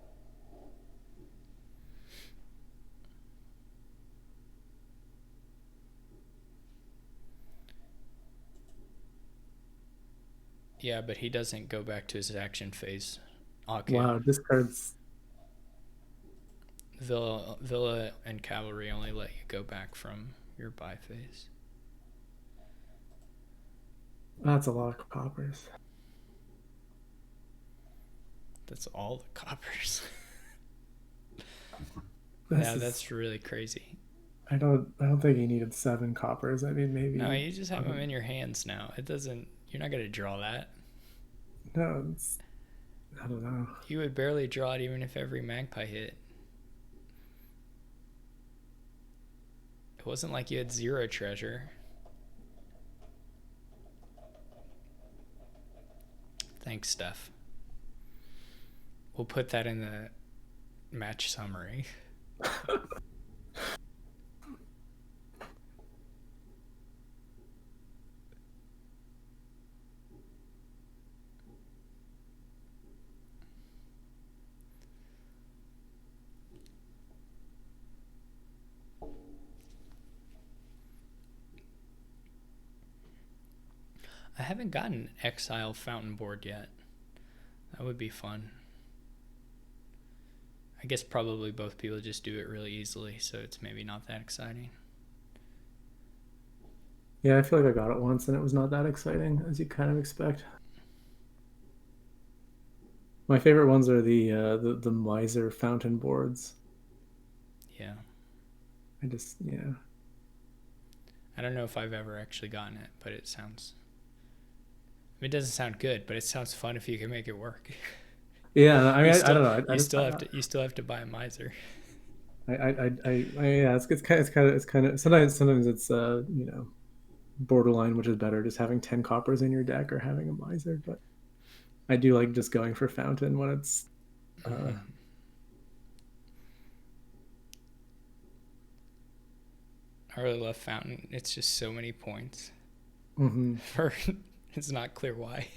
Yeah, but he doesn't go back to his action phase. Aku. Wow, discards. Villa and Cavalry only let you go back from your buy phase. That's a lot of coppers. That's all the coppers. This Yeah, is. that's really crazy. I don't think he needed 7 coppers. I mean, No, maybe. you just have them in your hands now. It doesn't. You're not gonna draw that. No, it's, I don't know. You would barely draw it even if every magpie hit. It wasn't like you had 0 treasure. Thanks, Steph. We'll put that in the match summary. I haven't gotten Exile Fountain Board yet. That would be fun. I guess probably both people just do it really easily, so it's maybe not that exciting. Yeah, I feel like I got it once and it was not that exciting as you kind of expect. My favorite ones are the miser fountain boards. Yeah. I just yeah. I don't know if I've ever actually gotten it, but it sounds. I mean, it doesn't sound good, but it sounds fun if you can make it work. Yeah, I mean, I don't know. You still have to. You still have to buy a miser. Yeah, it's kind of sometimes it's you know, borderline, which is better, just having 10 coppers in your deck or having a miser. But I do like just going for fountain when it's I really love Fountain. It's just so many points. mm-hmm. For it's not clear why.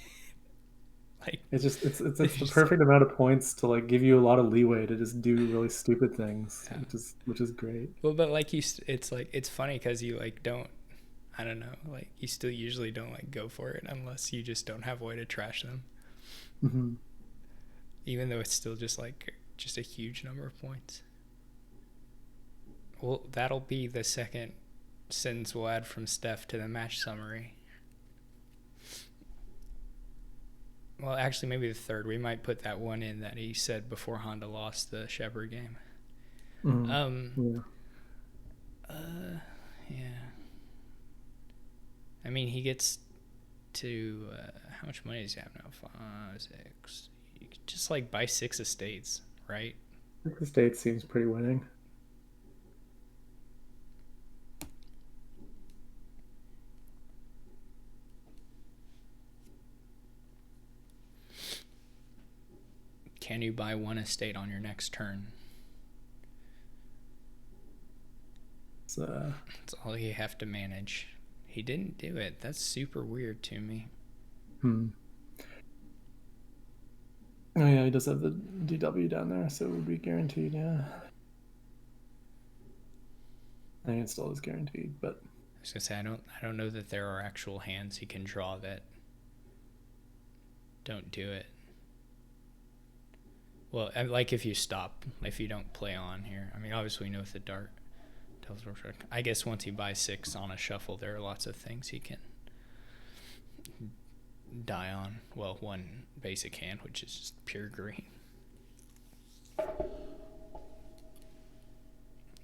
Like it's the perfect amount of points to like give you a lot of leeway to just do really stupid things, yeah. which is great. Well, but like it's like it's funny because you like don't. I don't know. Like you still usually don't like go for it unless you just don't have a way to trash them. Mm-hmm. Even though it's still just like just a huge number of points. Well, that'll be the second sentence we'll add from Steph to the match summary. Well, actually, maybe the third. We might put that one in that he said before Honda lost the Shepard game. Mm-hmm. Yeah. Yeah. I mean, he gets to how much money does he have now? 5, 6. You could just like buy 6 estates, right? The state seems pretty winning. Can you buy 1 estate on your next turn? That's all you have to manage. He didn't do it. That's super weird to me. Oh yeah, he does have the DW down there, so it would be guaranteed. Yeah, I think it still is guaranteed, but I was gonna say I don't know that there are actual hands he can draw that don't do it. Well, like if you stop, if you don't play on here. I mean, obviously we know with the dart. I guess once he buys 6 on a shuffle, there are lots of things he can die on. Well, one basic hand, which is just pure green.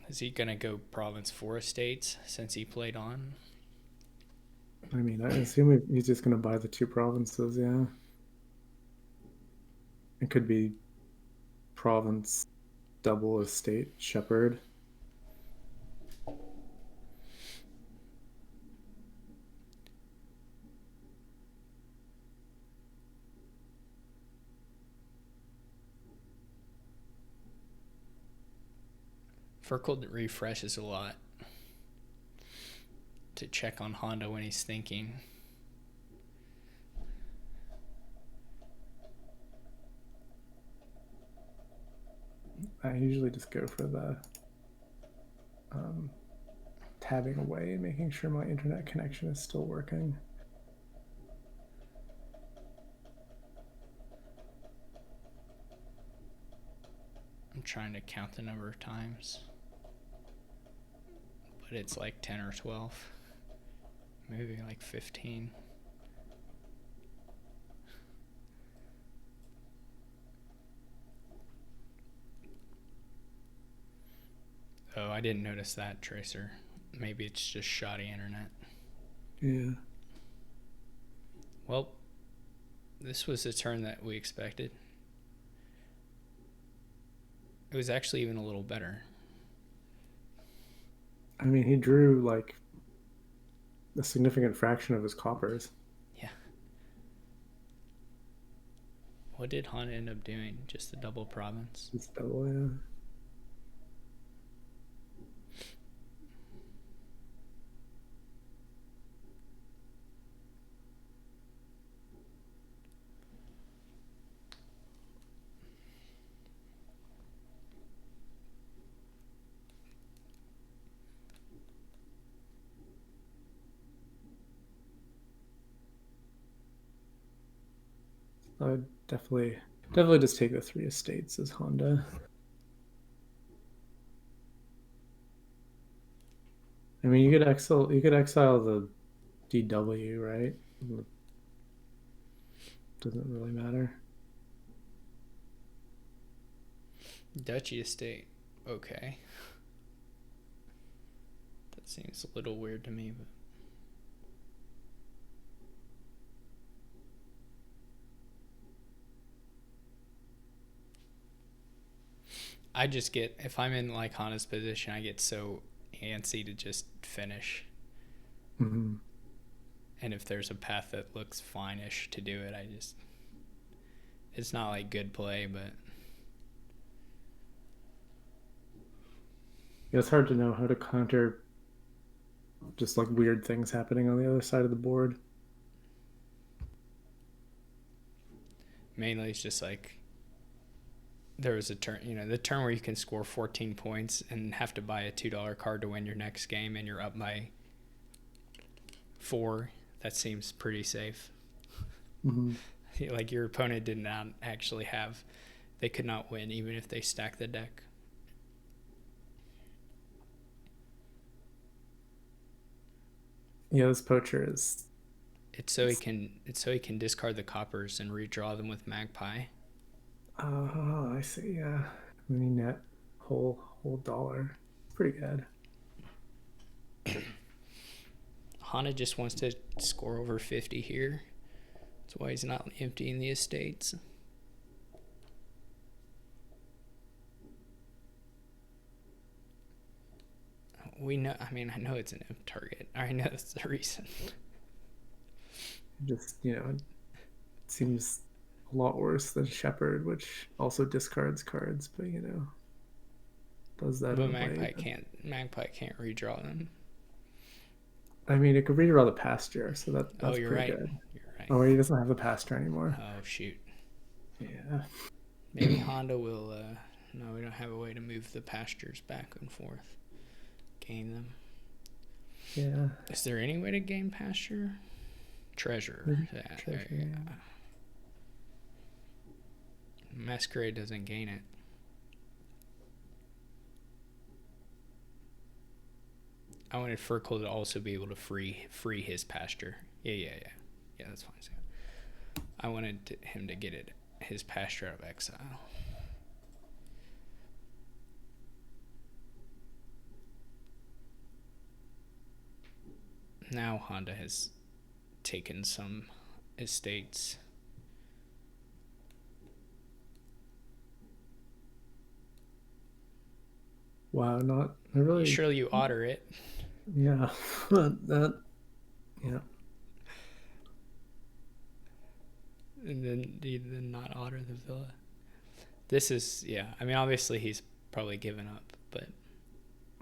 Is he gonna go province 4 estates since he played on? I mean, I assume he's just going to buy the 2 provinces. Yeah, it could be province double estate Shepherd. Fircoal refreshes a lot to check on Honda when he's thinking. I usually just go for the tabbing away and making sure my internet connection is still working. trying to count the number of times, but it's like 10 or 12, maybe like 15. Oh, I didn't notice that, Tracer. Maybe it's just shoddy internet. Yeah. Well, this was the turn that we expected. It was actually even a little better. I mean, he drew like a significant fraction of his coppers. Yeah. What did Honda end up doing? Just the double province? It's double, yeah. I would definitely just take the 3 estates as Honda. I mean, you could exile the DW, right? Doesn't really matter. Duchy estate. Okay. That seems a little weird to me, but I just get, if I'm in like Honda's position, I get so antsy to just finish. Mm-hmm. And if there's a path that looks fine-ish to do it, it's not like good play, but Yeah, it's hard to know how to counter just like weird things happening on the other side of the board. mainly it's just like there was a turn, the turn where you can score 14 points and have to buy a $2 card to win your next game and you're up by 4. That seems pretty safe. Mm-hmm. Like your opponent did not actually they could not win even if they stack the deck. Yeah, this poacher is. It's so he can discard the coppers and redraw them with Magpie. Oh, I see. Yeah, mini net whole dollar. Pretty good. Honda just wants to score over 50 here. That's why he's not emptying the estates. We know. I mean, I know it's an imp target. I know that's the reason. Just it seems a lot worse than Shepherd, which also discards cards, but does that. But Magpie can't redraw them. I mean, it could redraw the pasture, so that's you're pretty right. good. You're right. Oh, he doesn't have the pasture anymore. Oh shoot. Yeah. Maybe Honda will. No, we don't have a way to move the pastures back and forth. Gain them. Yeah. Is there any way to gain pasture? Treasure. Yeah, Treasure. Yeah. Masquerade doesn't gain it. I wanted Fircoal to also be able to free his pasture. Yeah, that's fine. I wanted him to get his pasture out of exile. Now Honda has taken some estates. Wow, not really. Surely you otter it. Yeah, yeah. And then not otter the villa. This is, yeah. I mean, obviously he's probably given up, but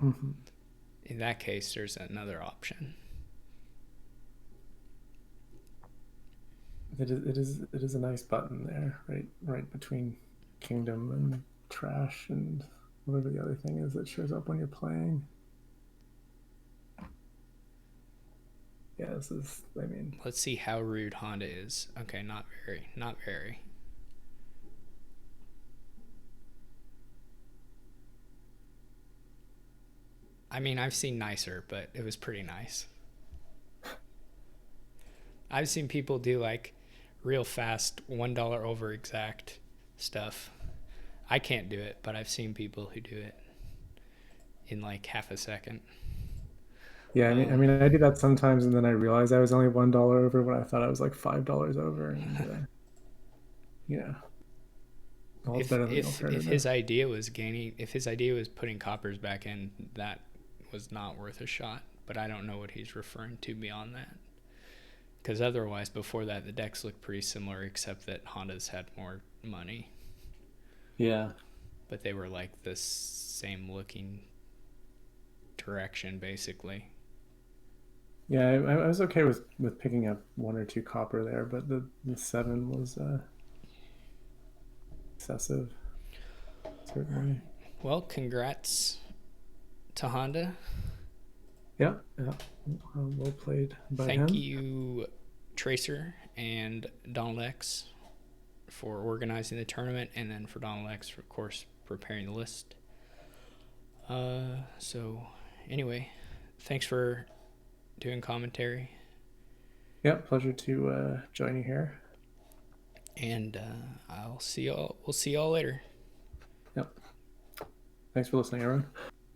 in that case, there's another option. It is a nice button there, right between kingdom and trash and whatever the other thing is that shows up when you're playing. Yeah, this is. I mean, let's see how rude Honda is. Okay, not very. I mean, I've seen nicer, but it was pretty nice. I've seen people do like real fast $1 over exact stuff. I can't do it, but I've seen people who do it in like half a second. Yeah, Um, I do that sometimes, and then I realize I was only $1 over when I thought I was like $5 over, and yeah, all it's better than the if alternative. his idea was gaining, if his idea was putting coppers back in, that was not worth a shot. But I don't know what he's referring to beyond that. Because otherwise, before that, the decks looked pretty similar, except that Honda's had more money. Yeah, But they were like the same looking direction, basically. yeah, I was okay with picking up one or two copper there, but the seven was excessive, certainly. Well, congrats to Honda. Yeah, yeah, well played by Thank him. you, Tracer and Donald X, for organizing the tournament, and then for Donald X, for, of course, preparing the list. So, anyway, thanks for doing commentary, Yeah, pleasure to join you here. and I'll see y'all. We'll see y'all later. Yep. Thanks for listening, everyone.